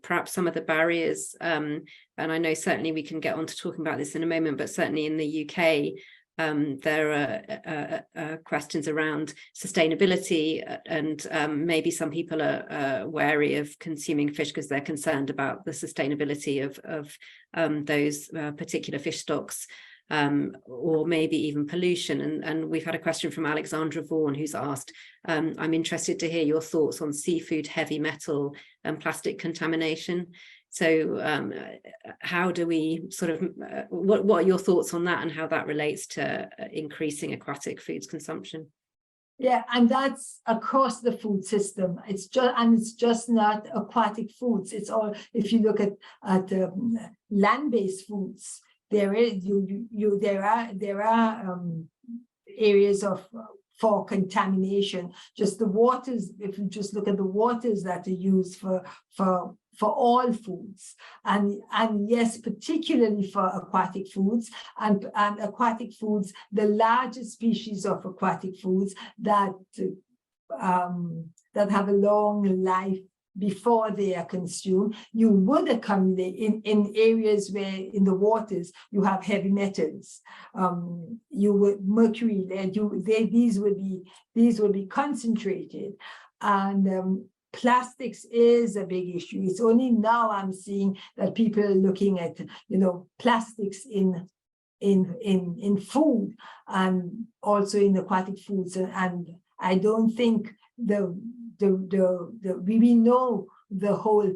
perhaps some of the barriers, and I know certainly we can get on to talking about this in a moment, but certainly in the UK, there are questions around sustainability, and maybe some people are wary of consuming fish because they're concerned about the sustainability of those particular fish stocks, or maybe even pollution. And we've had a question from Alexandra Vaughan, who's asked, I'm interested to hear your thoughts on seafood heavy metal and plastic contamination. So how do we sort of, what are your thoughts on that, and how that relates to increasing aquatic foods consumption? Yeah, and that's across the food system. It's just not aquatic foods. It's all, if you look at land-based foods, there are areas for contamination. Just the waters, if you just look at the waters that are used for all foods, and yes, particularly for aquatic foods, and aquatic foods, the largest species of aquatic foods that have a long life before they are consumed, you would accumulate in areas where in the waters you have heavy metals, you would mercury, these would be concentrated, and plastics is a big issue. It's only now I'm seeing that people are looking at plastics in food and also in aquatic foods, and I don't think we know the whole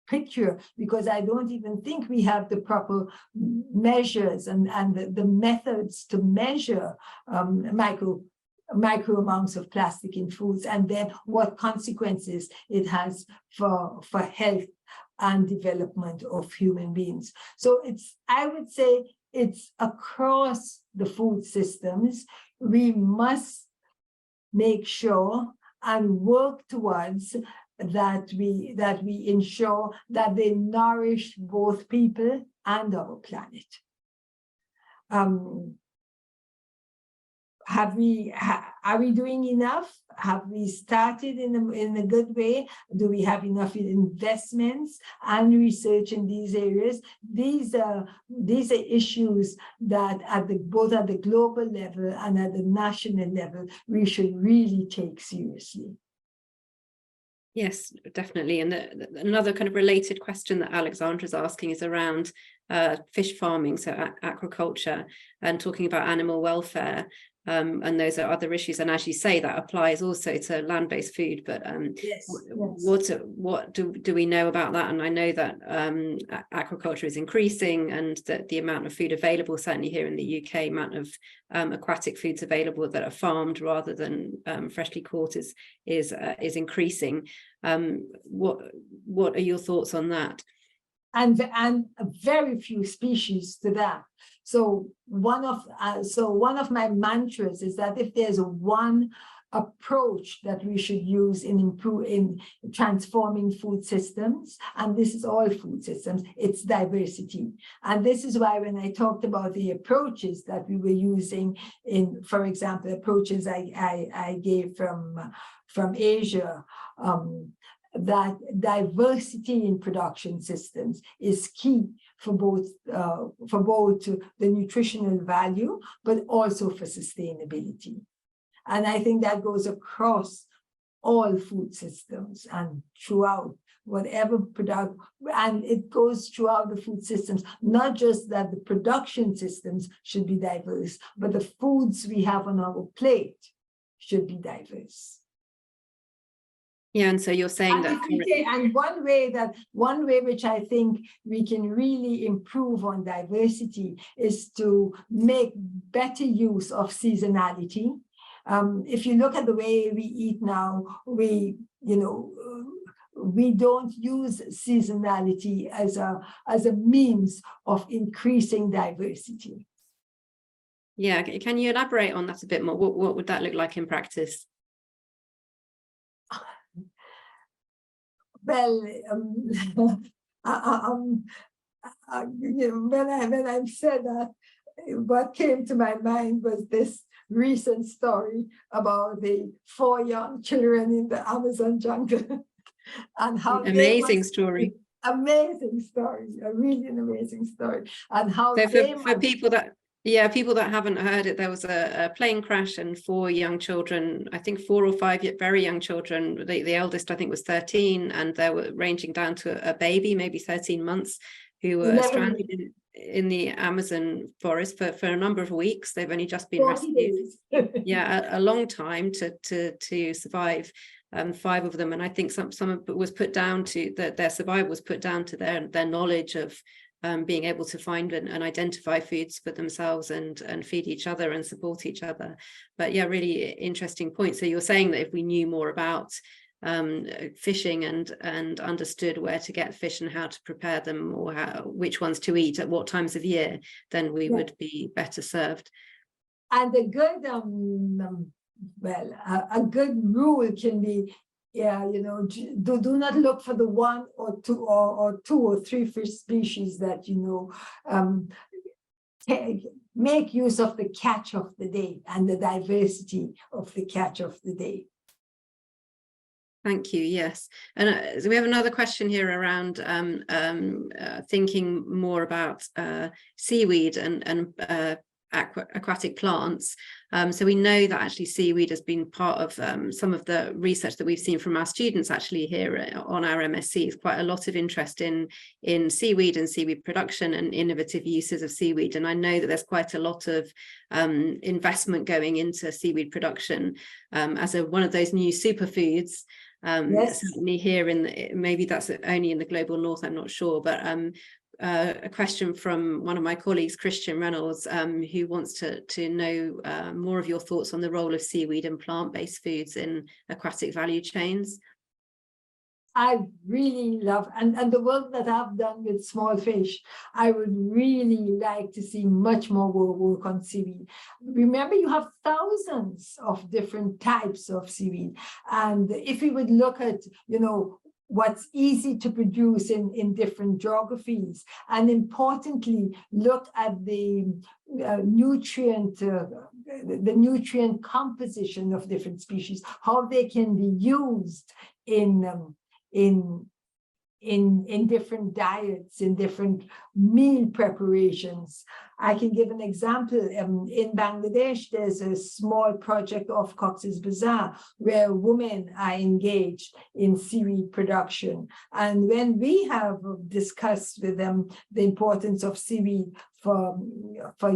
picture, because I don't even think we have the proper measures and the methods to measure micro amounts of plastic in foods, and then what consequences it has for health and development of human beings. So I would say it's across the food systems. We must make sure and work towards that we ensure that they nourish both people and our planet. are we doing enough? Have we started in a good way? Do we have enough investments and research in these areas? These are issues that both at the global level and at the national level, we should really take seriously. Yes, definitely. And another kind of related question that Alexandra's asking is around fish farming, so aquaculture, and talking about animal welfare. And those are other issues. And as you say, that applies also to land-based food. But yes. what do we know about that? And I know that aquaculture is increasing, and that the amount of food available, certainly here in the UK, amount of aquatic foods available that are farmed rather than freshly caught is increasing. What are your thoughts on that? And very few species to that. So one of my mantras is that if there's one approach that we should use in transforming food systems, and this is all food systems, it's diversity. And this is why when I talked about the approaches that we were using for example, approaches I gave from Asia, that diversity in production systems is key for both the nutritional value, but also for sustainability. And I think that goes across all food systems and throughout whatever product, and it goes throughout the food systems, not just that the production systems should be diverse, but the foods we have on our plate should be diverse. Yeah, and so you're saying that, and one way which I think we can really improve on diversity is to make better use of seasonality. If you look at the way we eat now, we don't use seasonality as a means of increasing diversity. Yeah, can you elaborate on that a bit more? What would that look like in practice? Well, when I said that, what came to my mind was this recent story about the 4 young children in the Amazon jungle, and how amazing story, a really an amazing story, and how so for people that haven't heard it, there was a plane crash and 4 young children, I think 4 or 5 very young children, the eldest I think was 13, and they were ranging down to a baby, maybe 13 months, who were stranded in the Amazon forest for a number of weeks. They've only just been rescued. Yeah, a long time to survive. 5 of them, and I think some of it was put down to their survival was put down to their knowledge of being able to find and identify foods for themselves and feed each other and support each other. But yeah, really interesting point. So you're saying that if we knew more about fishing and understood where to get fish and how to prepare them, or which ones to eat at what times of year, then we would be better served. And a good a good rule can be, do not look for the 1 or 2 or 2 or 3 fish species that make use of the catch of the day and the diversity of the catch of the day. Thank you. Yes, and so we have another question here around thinking more about seaweed and aquatic plants. So we know that actually seaweed has been part of some of the research that we've seen from our students actually here on our MSc. Quite a lot of interest in seaweed and seaweed production and innovative uses of seaweed. And I know that there's quite a lot of investment going into seaweed production as one of those new superfoods. Yes. Certainly here maybe that's only in the global north, I'm not sure, but a question from one of my colleagues, Christian Reynolds, who wants to know more of your thoughts on the role of seaweed and plant-based foods in aquatic value chains. I really love, and the work that I've done with small fish, I would really like to see much more work on seaweed. Remember, you have thousands of different types of seaweed. And if we would look at, what's easy to produce in different geographies, and importantly, look at the nutrient the nutrient composition of different species, how they can be used in different diets, in different meal preparations. I can give an example. In Bangladesh, there's a small project off Cox's Bazar where women are engaged in seaweed production. And when we have discussed with them the importance of seaweed for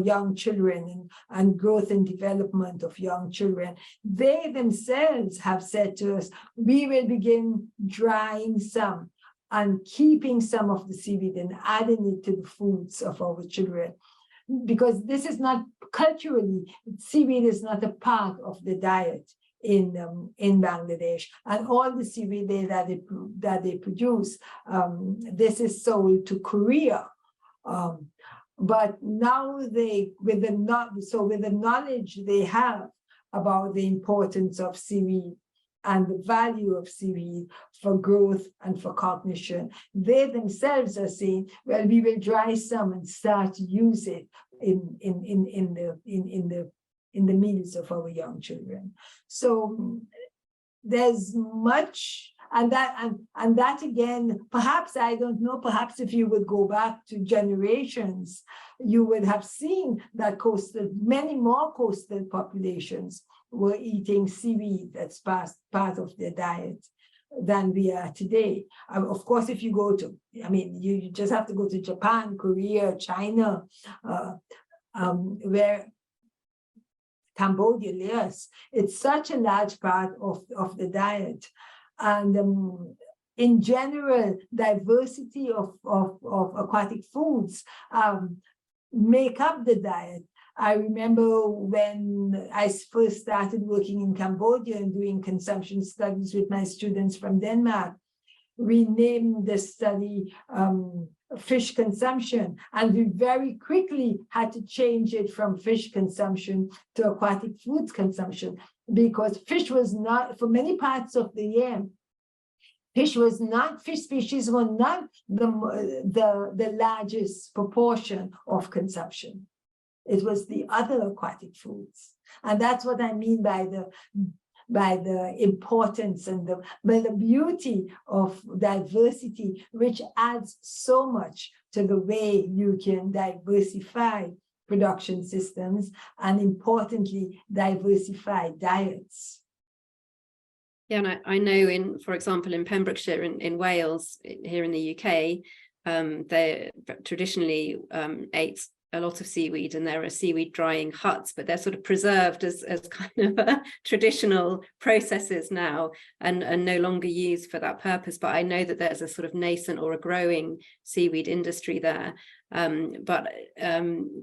young children and growth and development of young children, they themselves have said to us, we will begin drying some and keeping some of the seaweed and adding it to the foods of our children. Because this is not culturally, seaweed is not a part of the diet in Bangladesh. And all the seaweed that they produce, this is sold to Korea. But now with the knowledge they have about the importance of seaweed and the value of seaweed for growth and for cognition, they themselves are saying, well, we will dry some and start to use it in the meals of our young children. So there's much, and that again, perhaps, I don't know, perhaps if you would go back to generations, you would have seen that many more coastal populations were eating seaweed that's part of their diet than we are today. Of course, if you go to, you just have to go to Japan, Korea, China, where Cambodia, yes, it's such a large part of the diet. And in general, diversity of aquatic foods make up the diet. I remember when I first started working in Cambodia and doing consumption studies with my students from Denmark, we named the study fish consumption, and we very quickly had to change it from fish consumption to aquatic foods consumption, because fish was not, for many parts of the year, fish species were not the largest proportion of consumption. It was the other aquatic foods. And that's what I mean by the importance and the beauty of diversity, which adds so much to the way you can diversify production systems and, importantly, diversify diets. Yeah, and I know for example, in Pembrokeshire in Wales, here in the UK, they traditionally ate a lot of seaweed, and there are seaweed drying huts, but they're sort of preserved as kind of traditional processes now and no longer used for that purpose. But I know that there's a sort of nascent or a growing seaweed industry there. But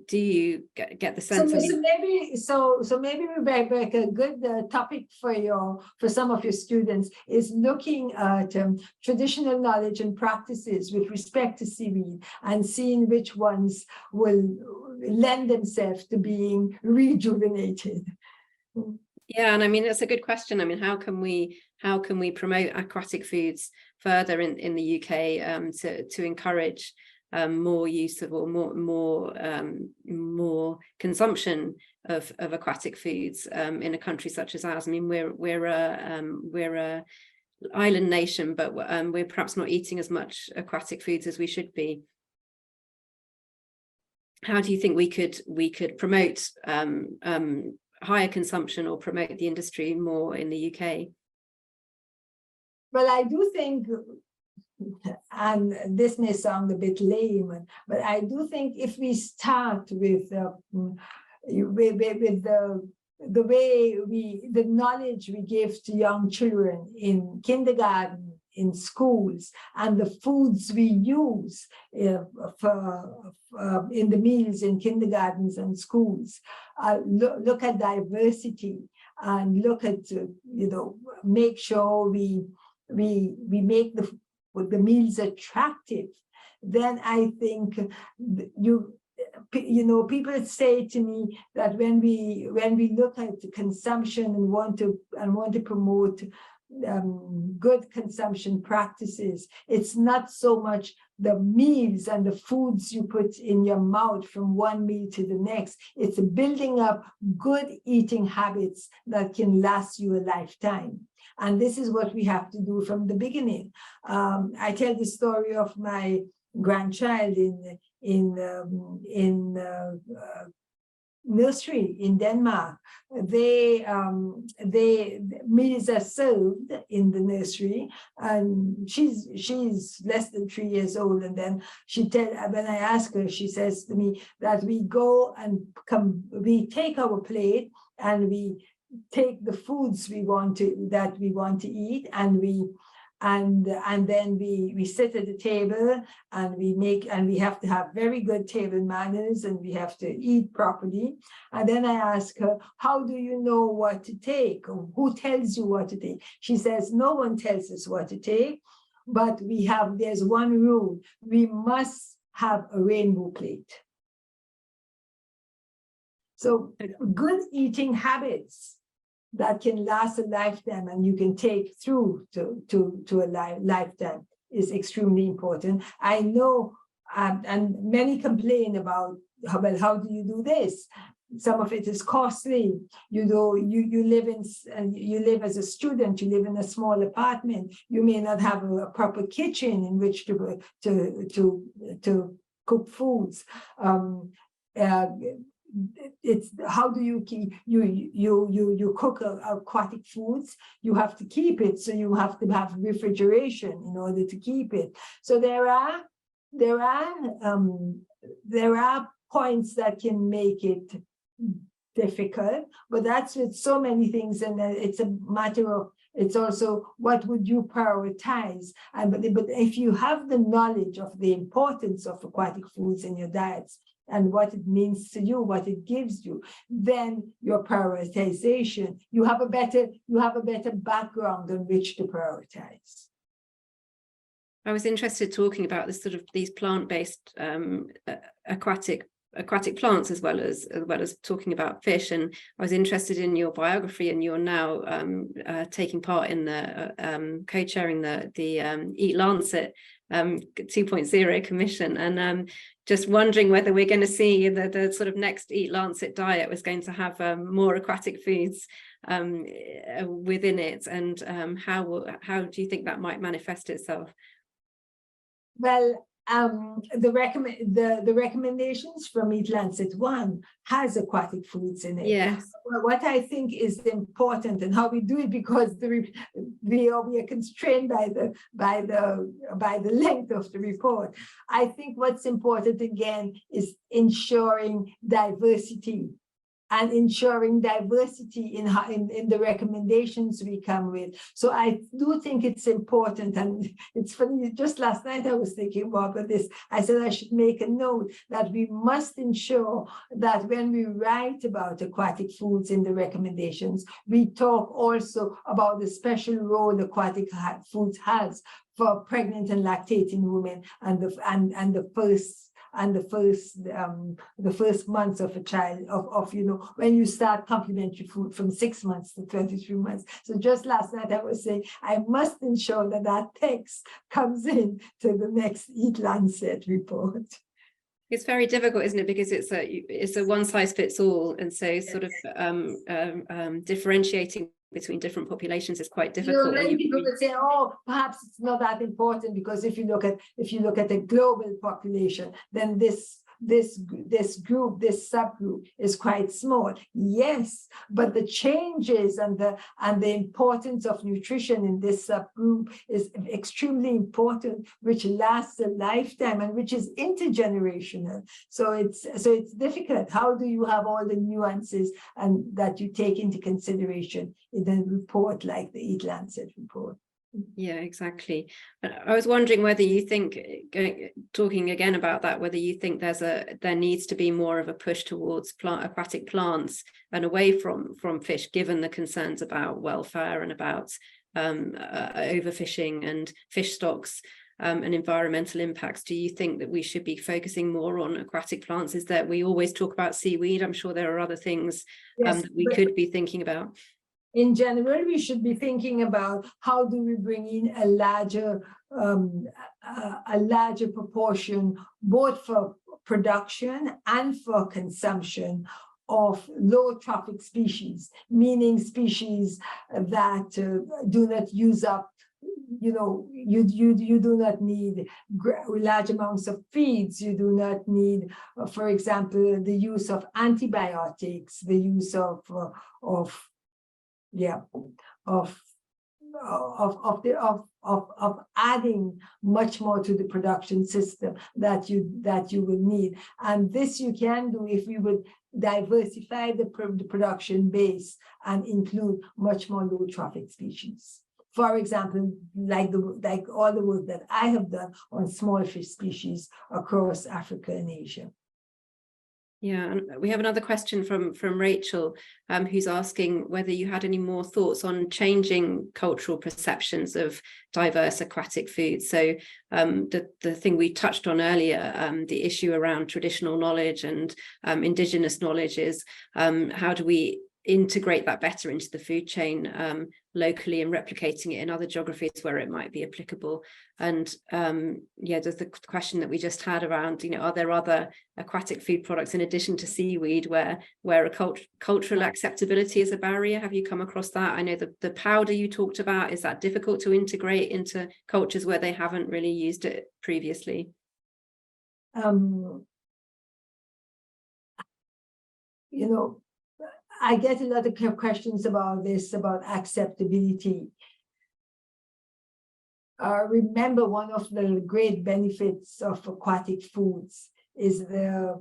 do you get the sense? So maybe Rebecca, a good topic for some of your students is looking at traditional knowledge and practices with respect to seaweed and seeing which ones will lend themselves to being rejuvenated. Yeah, and I mean, that's a good question. I mean, how can we promote aquatic foods further in the UK to encourage more use of, or more consumption of aquatic foods in a country such as ours? I mean, we're a island nation, but we're perhaps not eating as much aquatic foods as we should be. How do you think we could promote higher consumption or promote the industry more in the UK? Well, I do think, and this may sound a bit lame, but I do think if we start with the knowledge we give to young children in kindergarten, in schools, and the foods we use in the meals in kindergartens and schools, look at diversity and look at, make sure we make the meals attractive, then I think people say to me that when we look at consumption and want to promote good consumption practices. It's not so much the meals and the foods you put in your mouth from one meal to the next. It's building up good eating habits that can last you a lifetime. And this is what we have to do from the beginning. I tell the story of my grandchild in nursery in Denmark. Meals are served in the nursery, and she's less than 3 years old. And then when I ask her, she says to me that we go and we take our plate and we take the foods that we want to eat, and then we sit at the table, and we have to have very good table manners, and we have to eat properly. And then I ask her, how do you know what to take? Or who tells you what to take? She says, no one tells us what to take, but there's one rule: we must have a rainbow plate. So good eating habits that can last a lifetime and you can take through to a lifetime is extremely important. I know, and many complain about, how do you do this? Some of it is costly. You live as a student, you live in a small apartment, you may not have a proper kitchen in which to cook foods. It's how do you keep you cook aquatic foods? You have to keep it, so you have to have refrigeration in order to keep it. So there are points that can make it difficult, but that's with so many things, and it's a matter of, it's also what would you prioritize. But if you have the knowledge of the importance of aquatic foods in your diets and what it means to you, what it gives you, then your prioritization, you have a better background on which to prioritize. I was interested talking about this sort of these plant-based aquatic plants as well as talking about fish, and I was interested in your biography, and you're now taking part in the co-chairing the Eat Lancet 2.0 commission, and just wondering whether we're going to see the sort of next Eat Lancet diet was going to have more aquatic foods within it, and how do you think that might manifest itself? Well, the recommendations from Eat Lancet 1 has aquatic foods in it. Yes. What I think is important, and how we do it, because we are constrained by the length of the report. I think what's important again is ensuring diversity. And ensuring diversity in the recommendations we come with. So I do think it's important, and it's funny, just last night I was thinking about this. I said I should make a note that we must ensure that when we write about aquatic foods in the recommendations, we talk also about the special role aquatic foods has for pregnant and lactating women, and the first months of a child, when you start complementary food from 6 months to 23 months. So just last night I was saying, I must ensure that text comes in to the next Eat Lancet report. It's very difficult, isn't it? Because it's a one size fits all, and so sort of differentiating between different populations is quite difficult. Many people would say, "Oh, perhaps it's not that important, because if you look at the global population, then this subgroup is quite small." Yes, but the changes and the importance of nutrition in this subgroup is extremely important, which lasts a lifetime and which is intergenerational. So it's difficult. How do you have all the nuances and that you take into consideration in a report like the Eat Lancet report? Yeah, exactly. I was wondering whether you think, talking again about that, whether you think there needs to be more of a push towards aquatic plants and away from fish, given the concerns about welfare and about overfishing and fish stocks and environmental impacts. Do you think that we should be focusing more on aquatic plants? Is that we always talk about seaweed? I'm sure there are other things that we could be thinking about. In general, we should be thinking about how do we bring in a larger proportion, both for production and for consumption, of low trophic species, meaning species that do not use up, you do not need large amounts of feeds. You do not need, for example, the use of antibiotics, the use of adding much more to the production system that you will need. And this you can do if we would diversify the production base and include much more low trophic species. For example, like all the work that I have done on small fish species across Africa and Asia. Yeah, and we have another question from Rachel, who's asking whether you had any more thoughts on changing cultural perceptions of diverse aquatic foods. So the thing we touched on earlier, the issue around traditional knowledge and indigenous knowledge is how do we integrate that better into the food chain locally and replicating it in other geographies where it might be applicable. And there's the question that we just had around, are there other aquatic food products in addition to seaweed where a cultural acceptability is a barrier? Have you come across that? I know the powder you talked about, is that difficult to integrate into cultures where they haven't really used it previously? I get a lot of questions about this, about acceptability. Remember, one of the great benefits of aquatic foods is the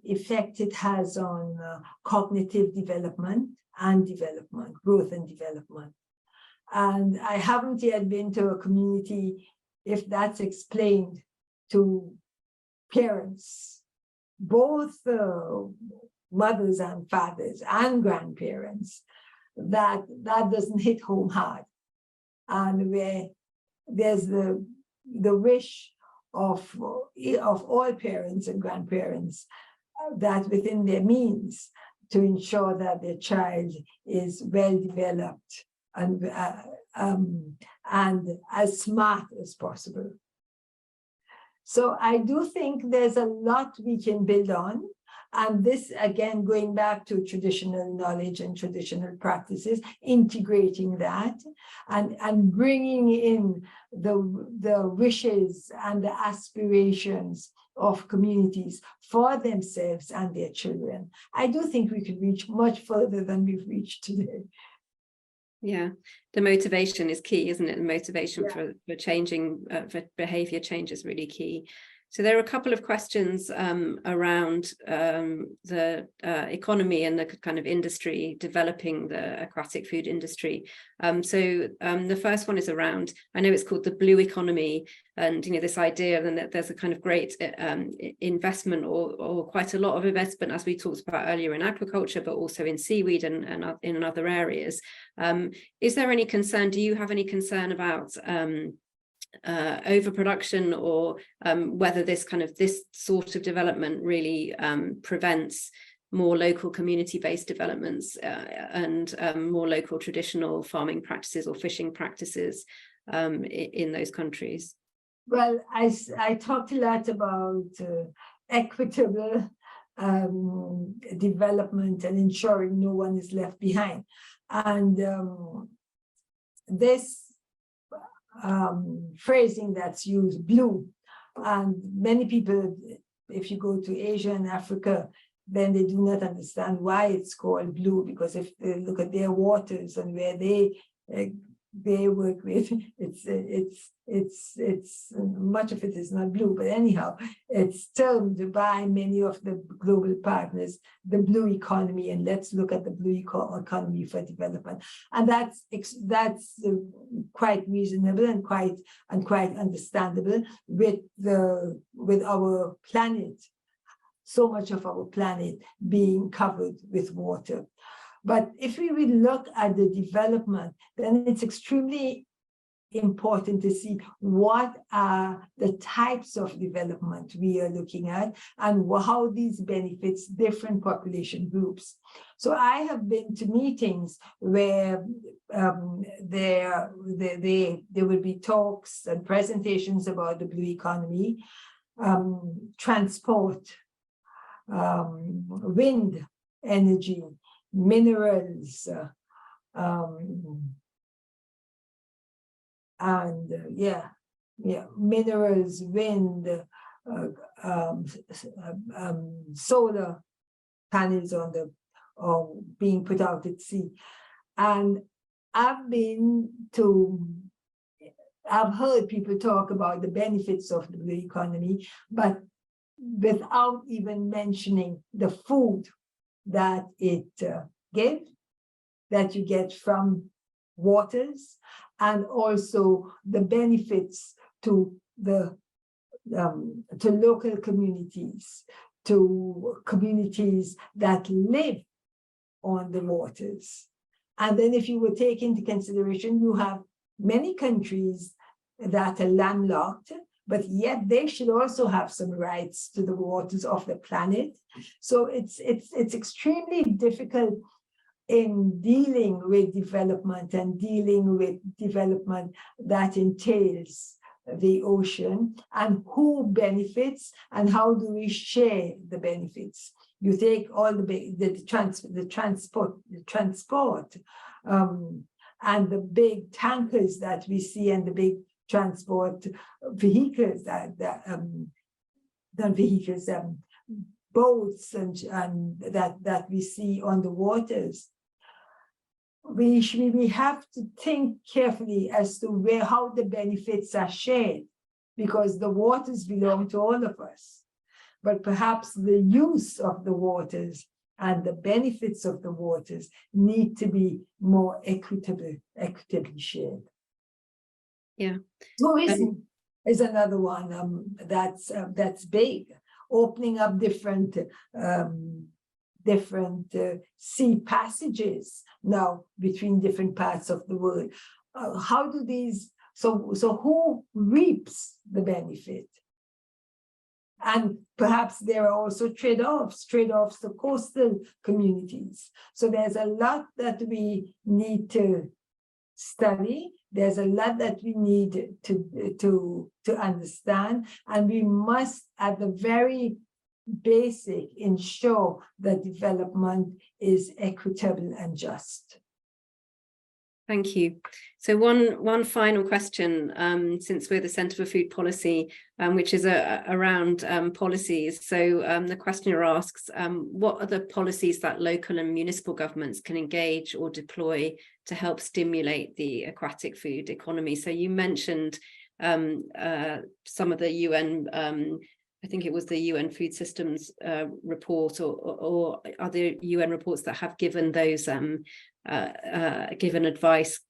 effect it has on cognitive development and growth and development. And I haven't yet been to a community, if that's explained to parents, both mothers and fathers and grandparents, that doesn't hit home hard, and where there's the wish of all parents and grandparents that within their means to ensure that their child is well developed and as smart as possible. So I do think there's a lot we can build on. And this, again, going back to traditional knowledge and traditional practices, integrating that and bringing in the wishes and the aspirations of communities for themselves and their children. I do think we could reach much further than we've reached today. Yeah, the motivation is key, isn't it? The motivation for changing, for behavior change is really key. So there are a couple of questions around the economy and the kind of industry developing the aquatic food industry. So the first one is around, I know it's called the blue economy, and this idea that there's a kind of great investment or quite a lot of investment, as we talked about earlier, in aquaculture, but also in seaweed and in other areas. Is there any concern? Do you have any concern about overproduction, or whether this sort of development really prevents more local community-based developments and more local traditional farming practices or fishing practices in those countries? Well, I talked a lot about equitable development and ensuring no one is left behind. And this phrasing that's used, blue, and many people, if you go to Asia and Africa, then they do not understand why it's called blue, because if they look at their waters and where they work with, it's much of it is not blue, but anyhow, it's termed by many of the global partners the blue economy, and let's look at the blue economy for development, and that's quite reasonable and quite understandable with our planet, so much of our planet being covered with water. But if we will look at the development, then it's extremely important to see what are the types of development we are looking at and how these benefits different population groups. So I have been to meetings where there will be talks and presentations about the blue economy, transport, wind energy, minerals, minerals, wind, solar panels on the being put out at sea. And I've heard people talk about the benefits of the blue economy, but without even mentioning the food that it gives, that you get from waters, and also the benefits to the to local communities, to communities that live on the waters. And then if you would take into consideration, you have many countries that are landlocked, but yet they should also have some rights to the waters of the planet. So it's extremely difficult in dealing with development and dealing with development that entails the ocean, and who benefits and how do we share the benefits. You take all the transport and the big tankers that we see and the big transport vehicles boats and that we see on the waters. We have to think carefully as to how the benefits are shared, because the waters belong to all of us. But perhaps the use of the waters and the benefits of the waters need to be more equitably shared. Yeah. Tourism is another one that's big, opening up different sea passages now between different parts of the world. How do these, so who reaps the benefit? And perhaps there are also trade-offs to coastal communities. So there's a lot that we need to study. There's a lot that we need to understand, and we must, at the very basic, ensure that development is equitable and just. Thank you. So one final question, since we're the Centre for Food Policy, which is around policies. So the questioner asks, what are the policies that local and municipal governments can engage or deploy to help stimulate the aquatic food economy? So you mentioned some of the UN, I think it was the UN Food Systems report or other UN reports that have given those given advice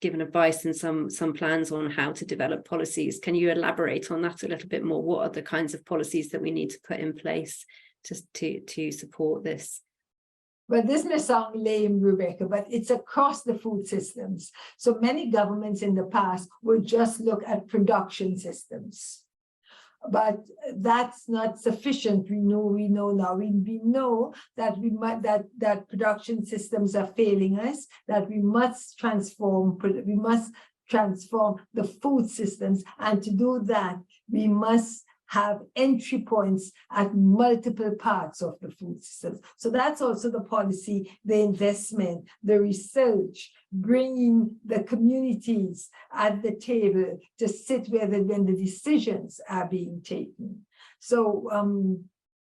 and some plans on how to develop policies. Can you elaborate on that a little bit more? What are the kinds of policies that we need to put in place to support this? Well, this may sound lame, Rebecca, but it's across the food systems. So many governments in the past will just look at production systems. But that's not sufficient. We know now. We know that that production systems are failing us. That we must transform. We must transform the food systems, and to do that, we must have entry points at multiple parts of the food systems. So that's also the policy, the investment, the research, bringing the communities at the table to sit where when the decisions are being taken. So,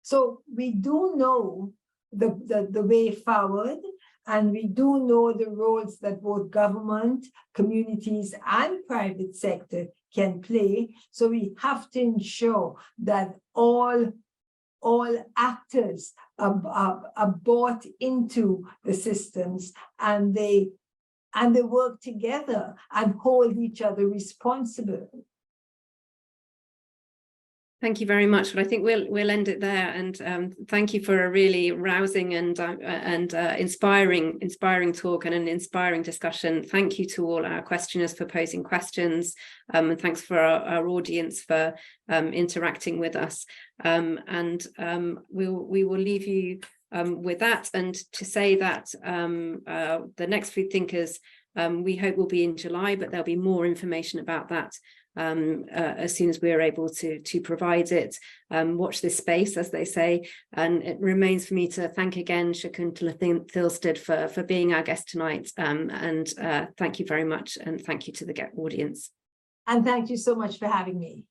so we do know the way forward, and we do know the roles that both government, communities, and private sector can play. So we have to ensure that all actors are bought into the systems, and they work together and hold each other responsible. Thank you very much. But I think we'll end it there. And thank you for a really rousing and inspiring talk and an inspiring discussion. Thank you to all our questioners for posing questions, and thanks for our audience for interacting with us. We will leave you with that, and to say that the next Food Thinkers we hope will be in July, but there'll be more information about that as soon as we're able to provide it. Watch this space, as they say. And it remains for me to thank again Shakuntala Thilsted for being our guest tonight. And thank you very much, and thank you to the audience. And thank you so much for having me.